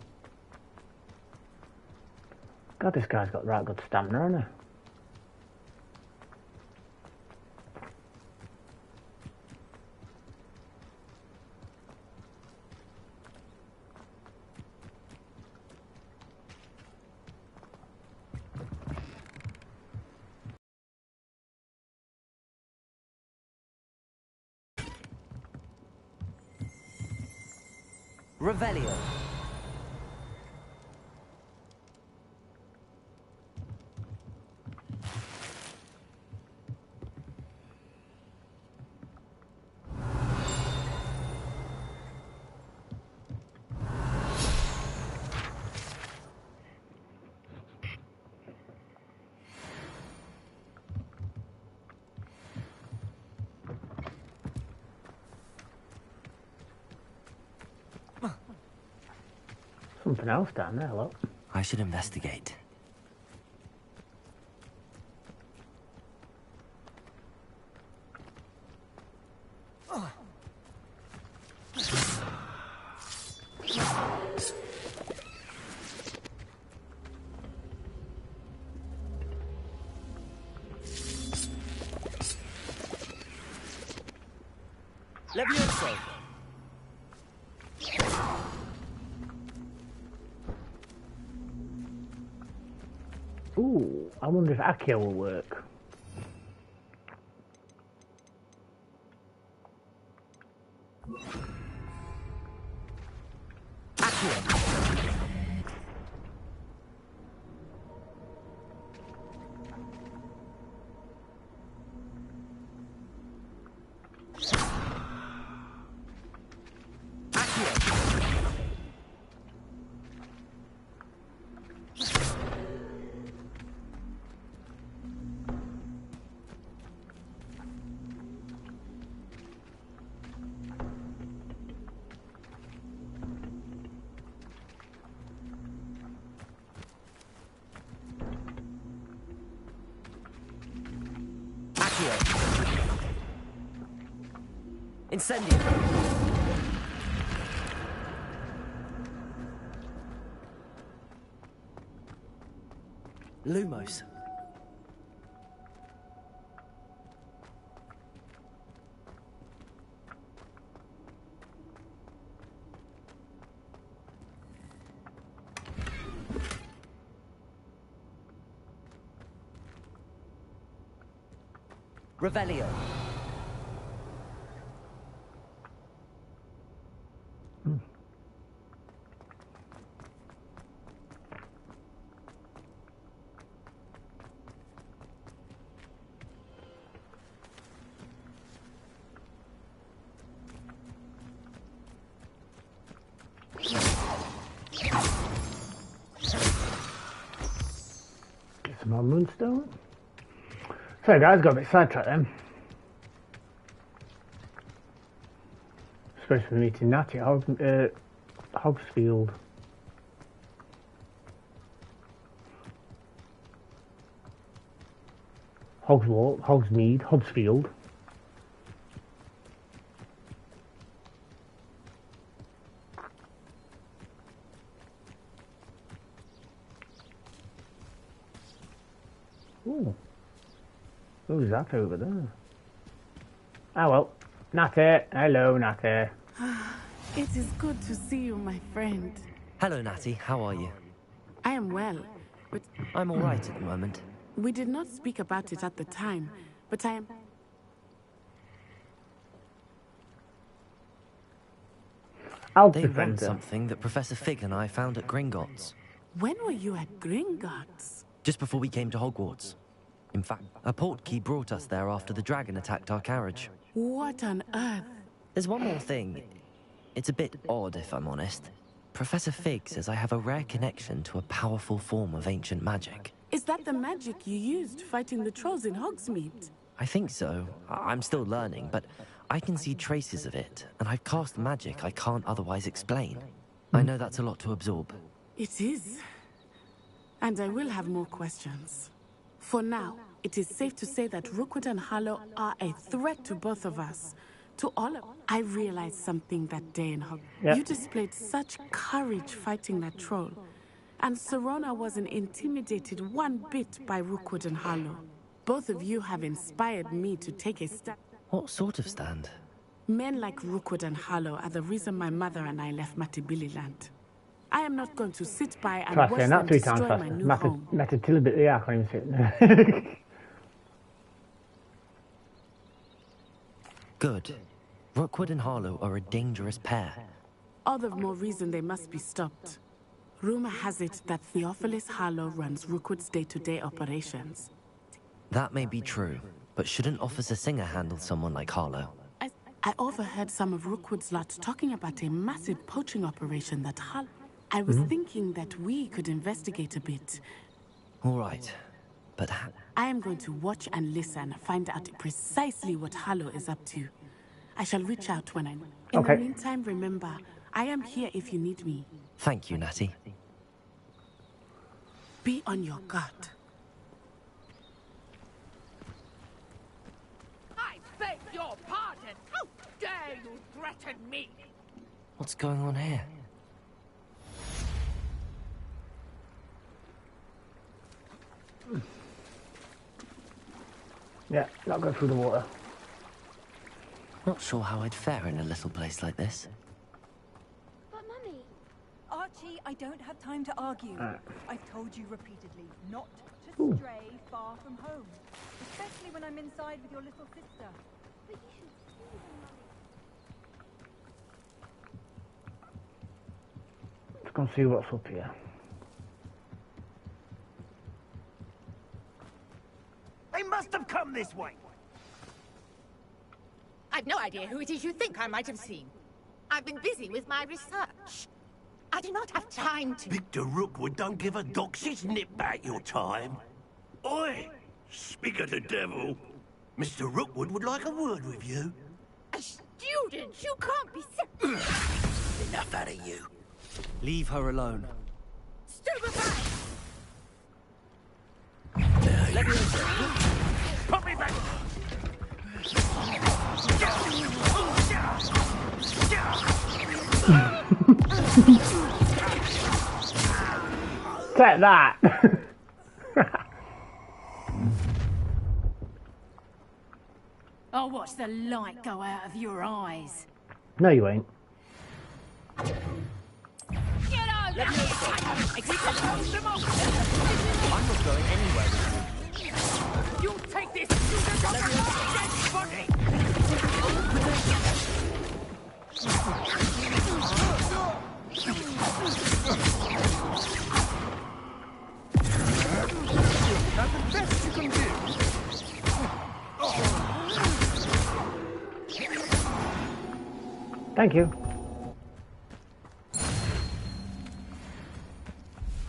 God, this guy's got right good stamina, hasn't he? Revelio. Something else down there, look. I should investigate. Levioso. Ooh, I wonder if Accio will work. Incendio. Lumos. Revelio. Get some more moonstone. Sorry guys, got a bit sidetracked then. Supposed to be meeting Natty at Hogsfield. Hogsfield. Ooh. Who's that over there? Ah, well. Natty. Hello, Natty. It is good to see you, my friend. Hello, Natty. How are you? I am well, but... I'm all right at the moment. We did not speak about it at the time, but I am... They want something that Professor Fig and I found at Gringotts. When were you at Gringotts? Just before we came to Hogwarts. In fact, a portkey brought us there after the dragon attacked our carriage. What on earth? There's one more thing. It's a bit odd, if I'm honest. Professor Fig says I have a rare connection to a powerful form of ancient magic. Is that the magic you used fighting the trolls in Hogsmeade? I think so. I'm still learning, but I can see traces of it, and I've cast magic I can't otherwise explain. I know that's a lot to absorb. It is. And I will have more questions. For now, it is safe to say that Rookwood and Harlow are a threat to both of us. To all of... I realized something that day in Hogwarts. Yep. You displayed such courage fighting that troll. And Serona wasn't intimidated one bit by Rookwood and Harlow. Both of you have inspired me to take a stand. What sort of stand? Men like Rookwood and Harlow are the reason my mother and I left Matibililand. I am not going to sit by and watch them destroy my new home. I can't even sit. Good. Rookwood and Harlow are a dangerous pair. All the more reason they must be stopped. Rumor has it that Theophilus Harlow runs Rookwood's day-to-day operations. That may be true, but shouldn't Officer Singer handle someone like Harlow? I overheard some of Rookwood's lot talking about a massive poaching operation that Harlow... I was thinking that we could investigate a bit. All right, but... I am going to watch and listen, find out precisely what Harlow is up to. I shall reach out when I know. In the meantime, remember, I am here if you need me. Thank you, Natty. Be on your guard. I beg your pardon! How dare you threaten me? What's going on here? Yeah, not go through the water. Not sure how I'd fare in a little place like this. But Mummy... Archie, I don't have time to argue. I've told you repeatedly not to stray far from home. Especially when I'm inside with your little sister. But you should see them, Mummy. Let's go and see what's up here. They must have come this way. I've no idea who it is you think I might have seen. I've been busy with my research. I do not have time to... Victor Rookwood don't give a doxy's nip back your time. Oi! Speak of the devil. Mr. Rookwood would like a word with you. A student? You can't be... Enough out of you. Leave her alone. Stupefy! Let me put me back! Take that! I'll watch the light go out of your eyes. No, you ain't. Get over here! I'm not going anywhere with you. You take this student off your dead body! That's the best you can do. Thank you.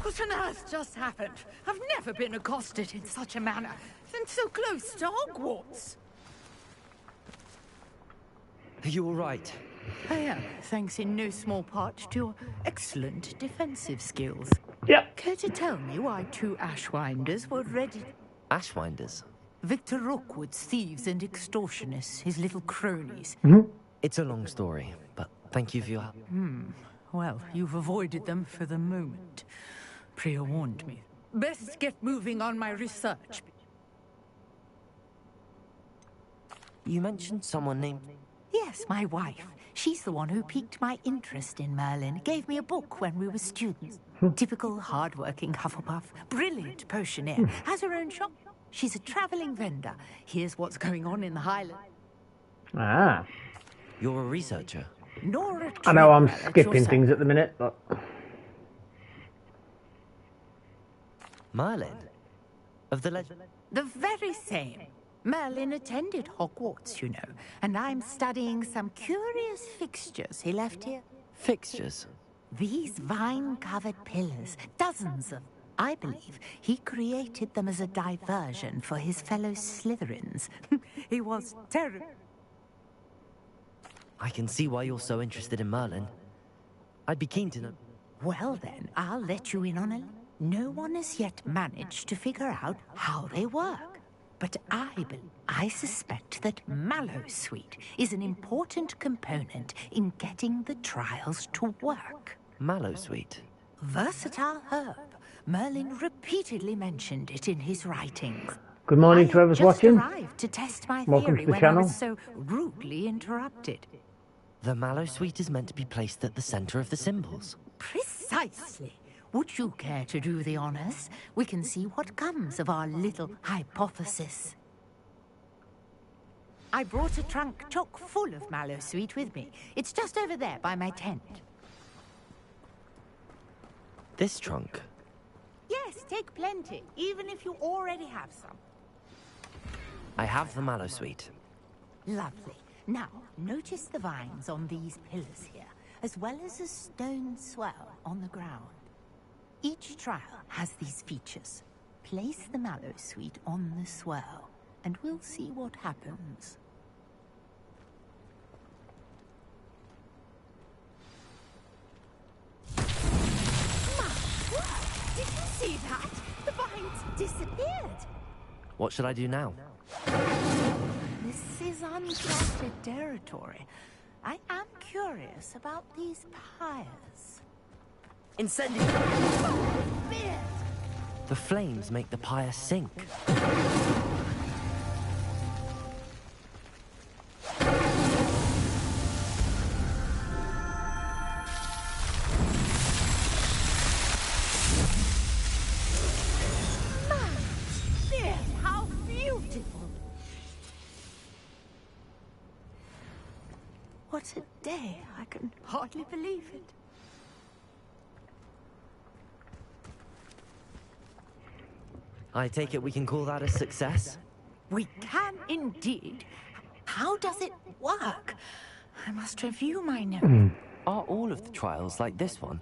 What on earth just happened? I've never been accosted in such a manner, and so close to Hogwarts. Are you all right? I am, thanks in no small part to your excellent defensive skills. Yep. Care to tell me why two Ashwinders were ready? Ashwinders? Victor Rookwood's thieves and extortionists, his little cronies. It's a long story, but thank you for your help. Well, you've avoided them for the moment. Priya warned me. Best get moving on my research. You mentioned someone named... Yes, my wife. She's the one who piqued my interest in Merlin. Gave me a book when we were students. Typical hard-working Hufflepuff. Brilliant potioneer. Has her own shop. She's a traveling vendor. Here's what's going on in the Highlands. Ah. You're a researcher? Nora I know I'm Treadwell at skipping your things at the minute, but... Merlin? Of the legend? The very same. Merlin attended Hogwarts, you know, and I'm studying some curious fixtures he left here. Fixtures? These vine-covered pillars, dozens of them. I believe he created them as a diversion for his fellow Slytherins. He was terrible. I can see why you're so interested in Merlin. I'd be keen to know. Well then, I'll let you in on it. No one has yet managed to figure out how they work. But I suspect that Mallowsweet is an important component in getting the trials to work. Mallowsweet? Versatile herb. Merlin repeatedly mentioned it in his writings. Good morning to whoever's watching. I arrived to test my Welcome theory to the when channel. I was so rudely interrupted. The Mallowsweet is meant to be placed at the center of the symbols. Precisely. Would you care to do the honors? We can see what comes of our little hypothesis. I brought a trunk chock full of Mallowsweet with me. It's just over there by my tent. This trunk? Yes, take plenty, even if you already have some. I have the Mallowsweet. Lovely. Now, notice the vines on these pillars here, as well as a stone swell on the ground. Each trial has these features. Place the Mallowsweet on the swell, and we'll see what happens. Did you see that? The vines disappeared. What should I do now? This is uncharted territory. I am curious about these pyres. Incendio! The flames make the pyre sink. How beautiful! What a day! I can hardly believe it. I take it we can call that a success? We can indeed. How does it work? I must review my notes. Are all of the trials like this one?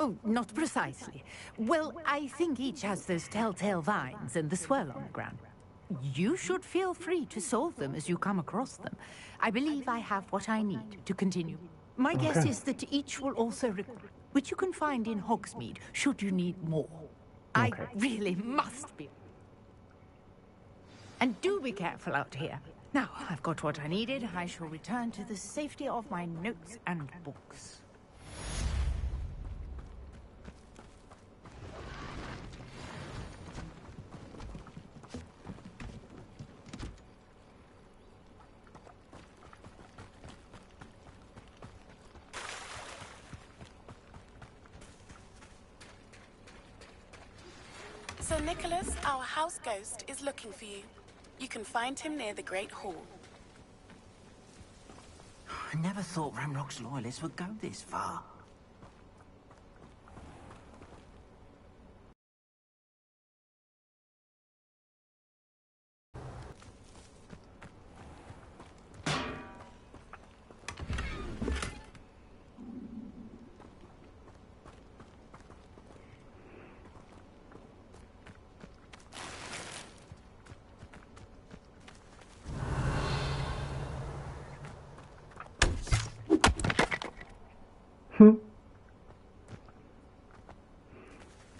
Oh, not precisely. Well, I think each has those telltale vines and the swirl on the ground. You should feel free to solve them as you come across them. I believe I have what I need to continue. My guess is that each will also require, which you can find in Hogsmeade, should you need more. I really must be. And do be careful out here. Now, I've got what I needed. I shall return to the safety of my notes and books. Sir Nicholas, our house ghost, is looking for you. You can find him near the Great Hall. I never thought Ramrock's loyalists would go this far.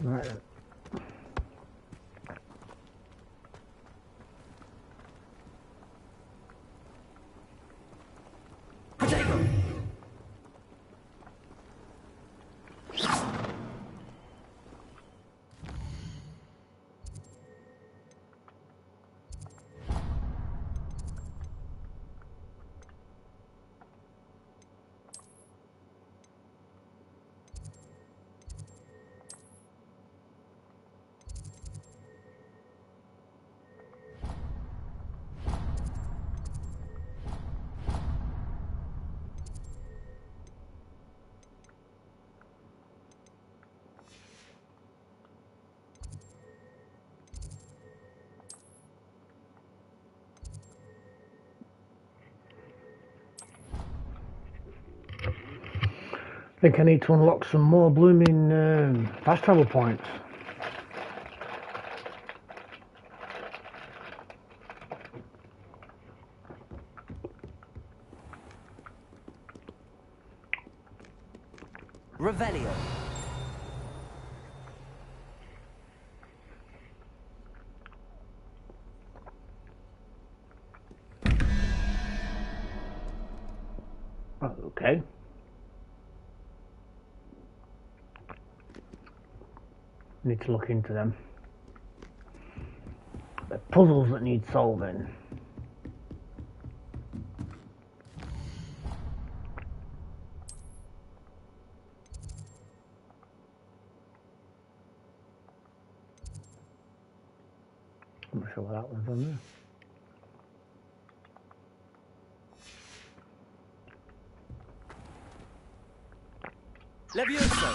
Right. think I need to unlock some more blooming fast travel points. Revelio. Okay. Need to look into them. The puzzles that need solving. I'm not sure what that one's on there. Levioso.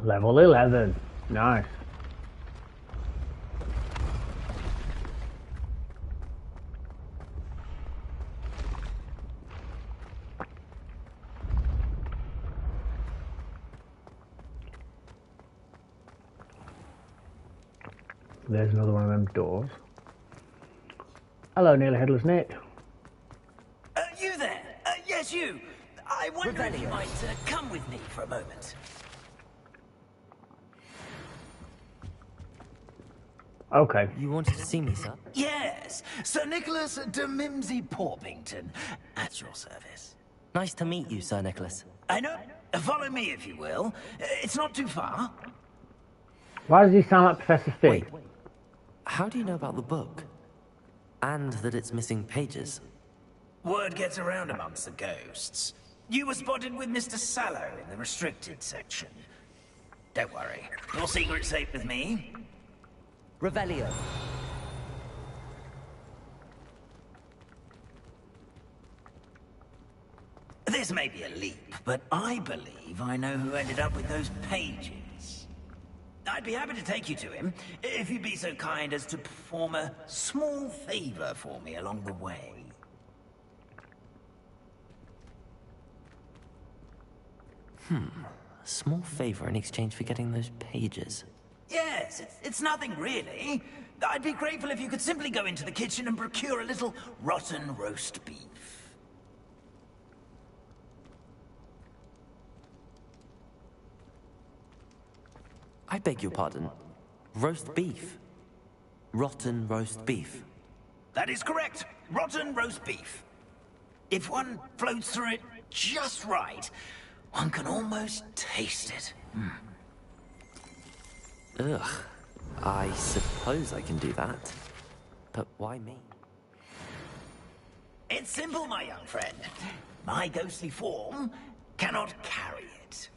Level 11. Nice. There's another one of them doors. Hello, nearly headless Nick. You there? Yes, you. I wonder if you might come with me for a moment. Okay. You wanted to see me, sir? Yes, Sir Nicholas de Mimsy Porpington, at your service. Nice to meet you, Sir Nicholas. I know. Follow me, if you will. It's not too far. Why does he sound like Professor Fig? Wait. How do you know about the book? And that it's missing pages? Word gets around amongst the ghosts. You were spotted with Mr. Sallow in the restricted section. Don't worry. Your secret's safe with me. Revelio. This may be a leap, but I believe I know who ended up with those pages. I'd be happy to take you to him, if you'd be so kind as to perform a small favor for me along the way. A small favor in exchange for getting those pages. Yes, it's nothing really. I'd be grateful if you could simply go into the kitchen and procure a little rotten roast beef. I beg your pardon. Roast beef? Rotten roast beef? That is correct. Rotten roast beef. If one floats through it just right, one can almost taste it. Ugh. I suppose I can do that. But why me? It's simple, my young friend. My ghostly form cannot carry it.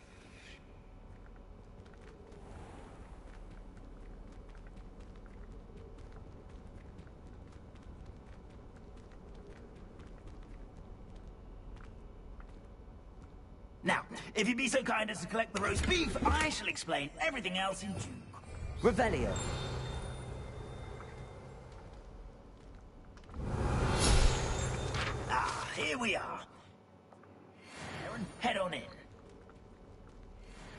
Now, if you'd be so kind as to collect the roast beef, I shall explain everything else in due course. Revelio. Ah, here we are. Aaron, head on in.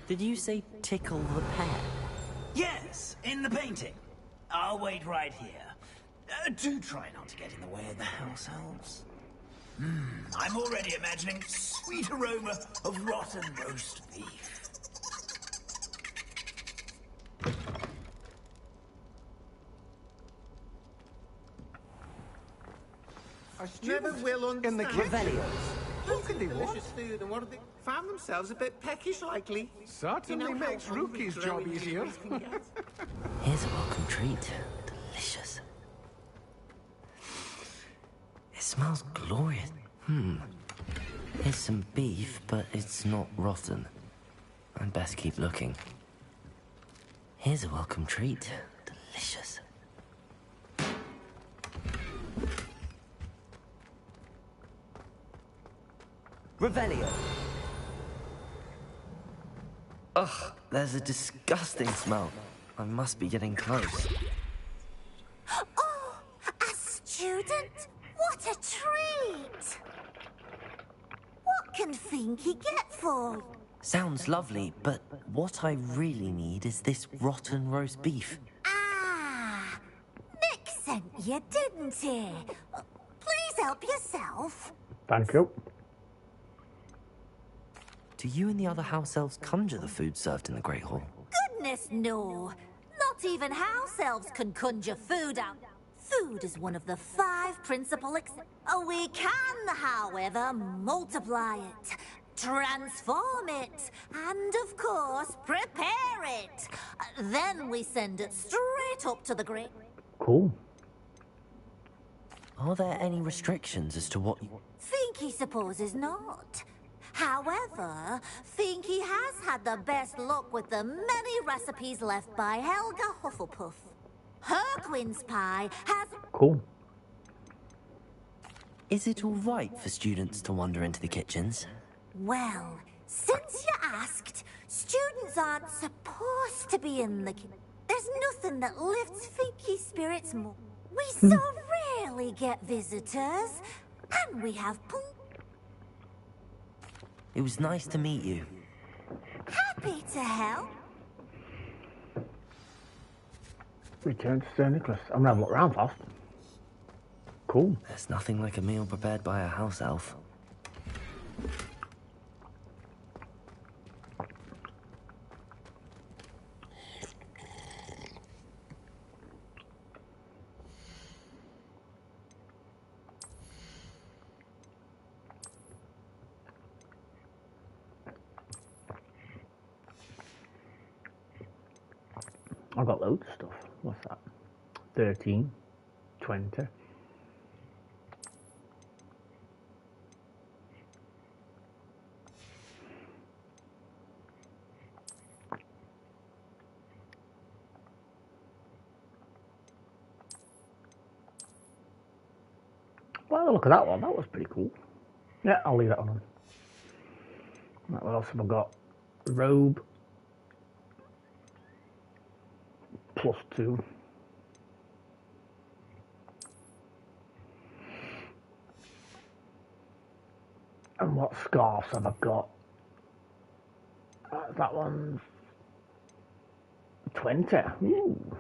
Did you say tickle the pear? Yes, in the painting. I'll wait right here. Do try not to get in the way of the house elves. I'm already imagining sweet aroma of rotten roast beef. I never will understand. In the Revelio. How can they delicious food and what have they found themselves a bit peckish likely? Certainly makes Rookie's job easier. Here's a welcome treat. Delicious. It smells glorious. Here's some beef, but it's not rotten. I'd best keep looking. Here's a welcome treat. Delicious. Revelio. Ugh, there's a disgusting smell. I must be getting close. didn't? What a treat! What can Finky get for? Sounds lovely, but what I really need is this rotten roast beef. Ah, Nick sent you, didn't he? Please help yourself. Thank you. Do you and the other house elves conjure the food served in the Great Hall? Goodness, no. Not even house elves can conjure food out. Food is one of the 5 principal we can, however, multiply it, transform it, and of course, prepare it. Then we send it straight up to the Great. Cool. Are there any restrictions as to what you... Finky supposes not. However, Finky has had the best luck with the many recipes left by Helga Hufflepuff. Her quince pie has... Cool. Is it all right for students to wander into the kitchens? Well, since you asked, students aren't supposed to be in the kitchen. There's nothing that lifts Finky's spirits more. We so rarely get visitors, and we have... It was nice to meet you. Happy to help. Return to Sir Nicholas. I'm gonna have a look around fast. Cool. There's nothing like a meal prepared by a house elf. I've got loads of stuff. What's that? 13, 20. Well, look at that one. That was pretty cool. Yeah, I'll leave that one on. Right, what else have I got? Robe. +2. And what scarves have I got? That one's 20. Ooh.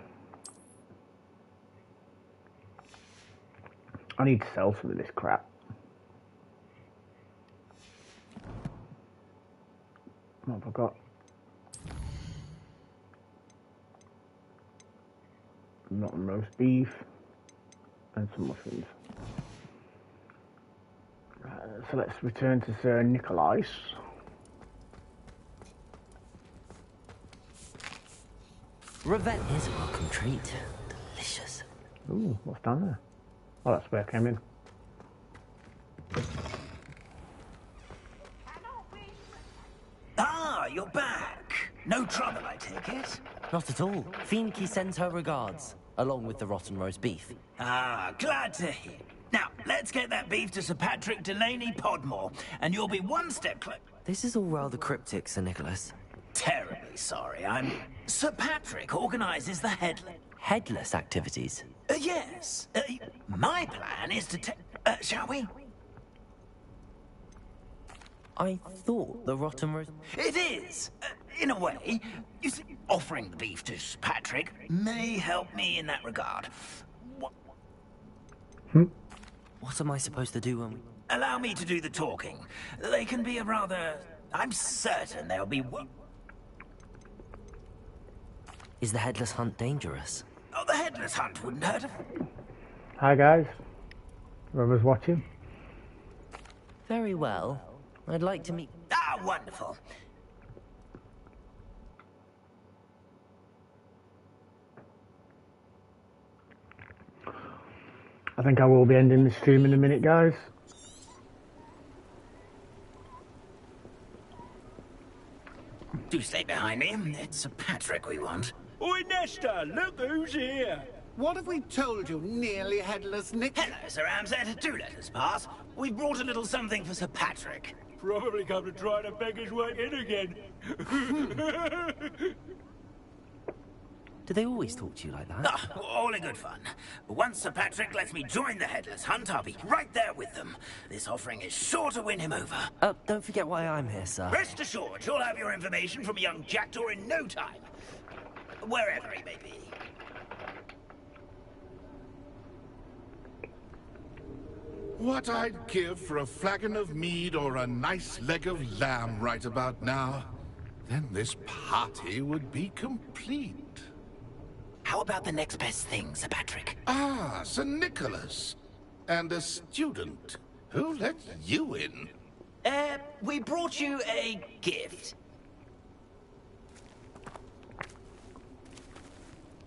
I need to sell some of this crap. What have I got? Mutton roast beef and some mushrooms. So let's return to Sir Nicholas. Revenge is a welcome treat. Delicious. Ooh, what's down there? Oh, that's where I came in. Ah, you're back. No trouble, I take it? Not at all. Finky sends her regards, along with the rotten roast beef. Ah, glad to hear. Now, let's get that beef to Sir Patrick Delaney Podmore, and you'll be one step closer. This is all rather cryptic, Sir Nicholas. Terribly sorry, Sir Patrick organises the Headless activities? Yes. My plan is to take... shall we? I thought the rotten roast... It is! In a way. You see, offering the beef to Sir Patrick may help me in that regard. What am I supposed to do when we... Allow me to do the talking. They can be a rather... I'm certain they'll be... Is the headless hunt dangerous? Oh, the headless hunt wouldn't hurt. Hi guys, whoever's watching. Very well. I'd like to meet... Ah, wonderful. I think I will be ending the stream in a minute, guys. Do stay behind me. It's Sir Patrick we want. Oi, Nesta, look who's here. What have we told you, nearly headless Nick? Hello, Sir Ramsett. Do let us pass. We've brought a little something for Sir Patrick. Probably come to try to beg his way in again. Do they always talk to you like that? Ah, all in good fun. Once Sir Patrick lets me join the Headless Hunt, I'll be right there with them. This offering is sure to win him over. Don't forget why I'm here, sir. Rest assured, you'll have your information from young Jackdaw in no time. Wherever he may be. What I'd give for a flagon of mead or a nice leg of lamb right about now. Then this party would be complete. How about the next best thing, Sir Patrick? Ah, Sir Nicholas. And a student. Who let you in? We brought you a gift.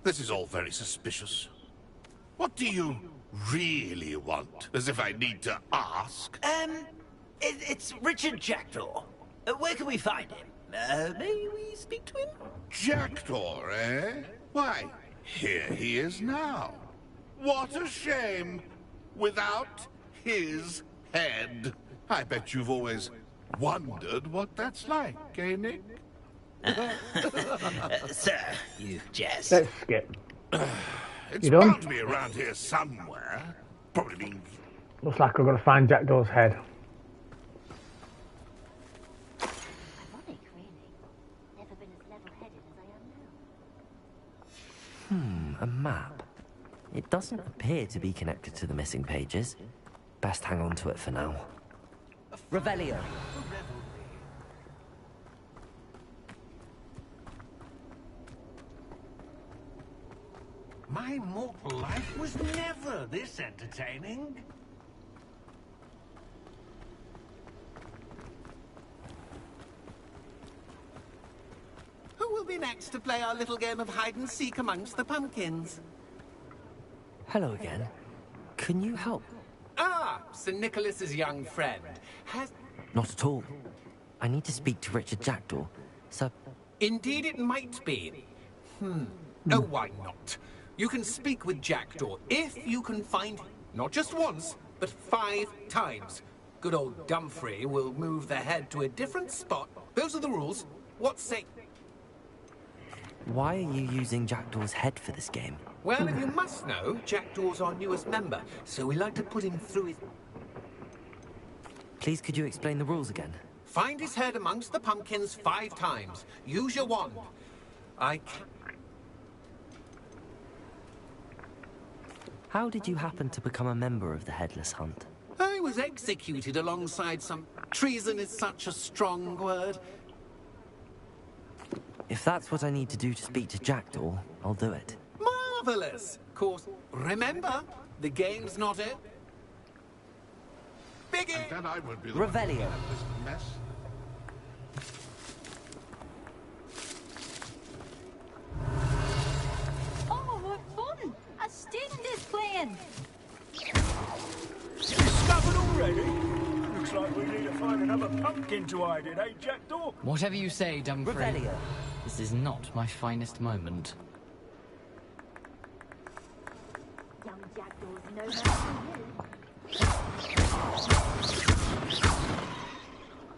This is all very suspicious. What do you really want? As if I need to ask. It's Richard Jackdaw. Where can we find him? May we speak to him? Jackdaw, eh? Why, here he is now. What a shame. Without his head. I bet you've always wondered what that's like, eh, Nick? Sir, you jest. Let's skip. It's You done? bound to be around here somewhere. Probably means... Looks like I've got to find Jackdaw's head. A map. It doesn't appear to be connected to the missing pages. Best hang on to it for now. Revelio. My mortal life was never this entertaining. Who will be next to play our little game of hide-and-seek amongst the pumpkins? Hello again. Can you help? Ah, Sir Nicholas's young friend. Has... Not at all. I need to speak to Richard Jackdaw, so... Indeed it might be. Oh, why not? You can speak with Jackdaw if you can find him. Not just once, but 5 times. Good old Dumfrey will move the head to a different spot. Those are the rules. What say... Why are you using Jackdaw's head for this game? Well, if you must know, Jackdaw's our newest member, so we like to put him through his... Please, could you explain the rules again? Find his head amongst the pumpkins 5 times. Use your wand. How did you happen to become a member of the Headless Hunt? I was executed alongside some... Treason is such a strong word. If that's what I need to do to speak to Jackdaw, I'll do it. Marvelous! Of course, remember, the game's not it. Biggie! And then I would be the Revelio. one to this mess. Oh, what fun! A student is playing! Discovered already? Looks like we need to find another pumpkin to hide in, eh, Jackdaw? Whatever you say, Dumfrey. Revelio. This is not my finest moment. Young Jackdaws know how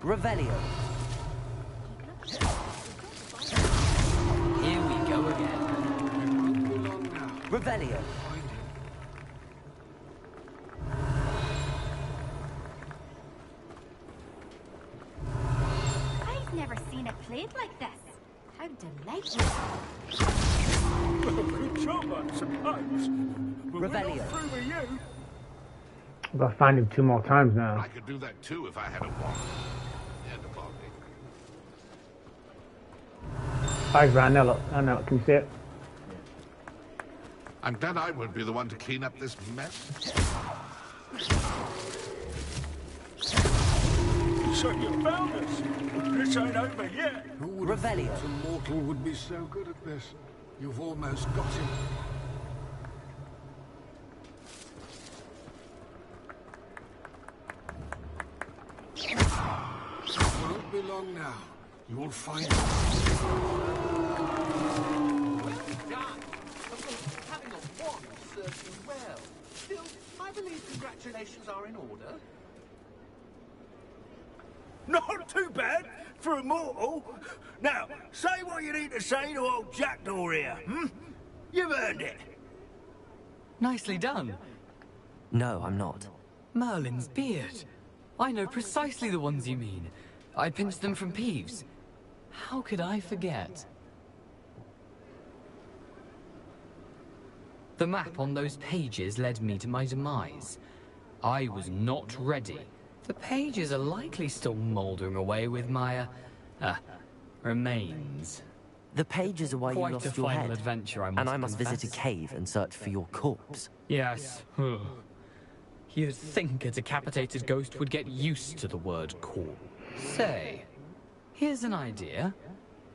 Revelio. Here we go again. Revelio. I've never seen it played like this. How delightful. Well, good job, I suppose. But we're Revelio. not through with you. I've got to find him 2 more times now. I could do that too if I had a wand. And a body. Hi, Ryan. Now look. I know. Can you see it? I'm glad I won't be the one to clean up this mess. So you found us. This ain't over yet. Who would have Revelio. thought a mortal would be so good at this? You've almost got him. It won't be long now. You will find him. Well done! Of course, having a wand serves you well. Still, I believe congratulations are in order. Not too bad for a mortal. Now, say what you need to say to old Jackdaw here, hmm? You've earned it. Nicely done. No, I'm not. Merlin's beard. I know precisely the ones you mean. I pinched them from Peeves. How could I forget? The map on those pages led me to my demise. I was not ready. The pages are likely still mouldering away with my, remains. The pages are why you Quite lost a your final head. adventure, I must And I must confess. visit a cave and search for your corpse. Yes. You'd think a decapitated ghost would get used to the word corpse. Say, here's an idea.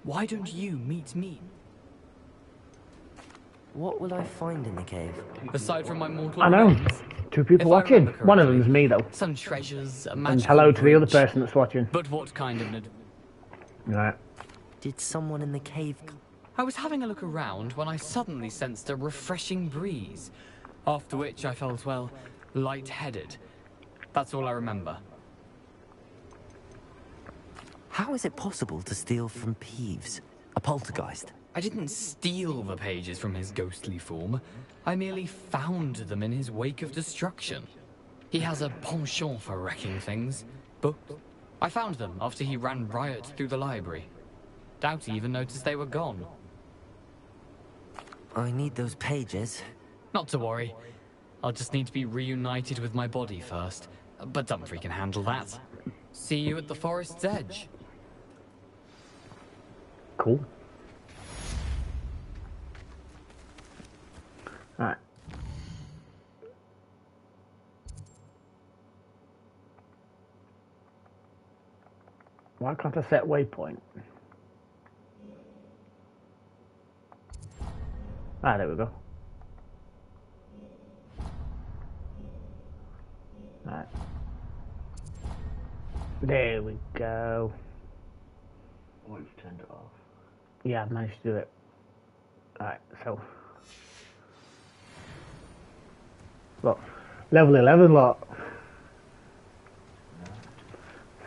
Why don't you meet me? What will I find in the cave? Aside from my mortal I know. remains, 2 people if I watching. remember One of correctly, them's me, though. some treasures, a And magical hello to the other bridge. person that's watching. But what kind of an Right. Did someone in the cave... I was having a look around when I suddenly sensed a refreshing breeze. After which I felt, well, lightheaded. That's all I remember. How is it possible to steal from Peeves? A poltergeist? I didn't steal the pages from his ghostly form. I merely found them in his wake of destruction. He has a penchant for wrecking things. But I found them after he ran riot through the library. Doubt he even noticed they were gone. I need those pages. Not to worry. I'll just need to be reunited with my body first. But Dumfries can handle that. See you at the forest's edge. Cool. Alright. Why can't I set waypoint? Ah, there we go. Alright. There we go. Oh, you've turned it off. Yeah, I've managed to do it. Alright, so. Look, level 11, look.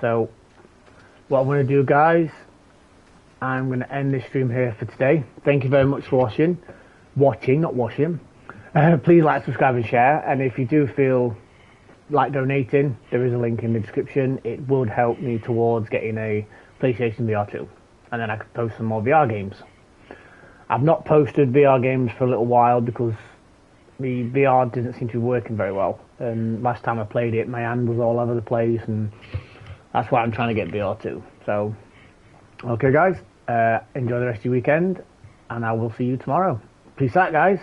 So, what I'm going to do, guys, I'm going to end this stream here for today. Thank you very much for watching. Not watching. Please like, subscribe and share. And if you do feel like donating, there is a link in the description. It would help me towards getting a PlayStation VR 2. And then I could post some more VR games. I've not posted VR games for a little while because the VR didn't seem to be working very well. And last time I played it, my hand was all over the place, and that's why I'm trying to get VR 2. So, okay guys, enjoy the rest of your weekend, and I will see you tomorrow. Peace out, guys.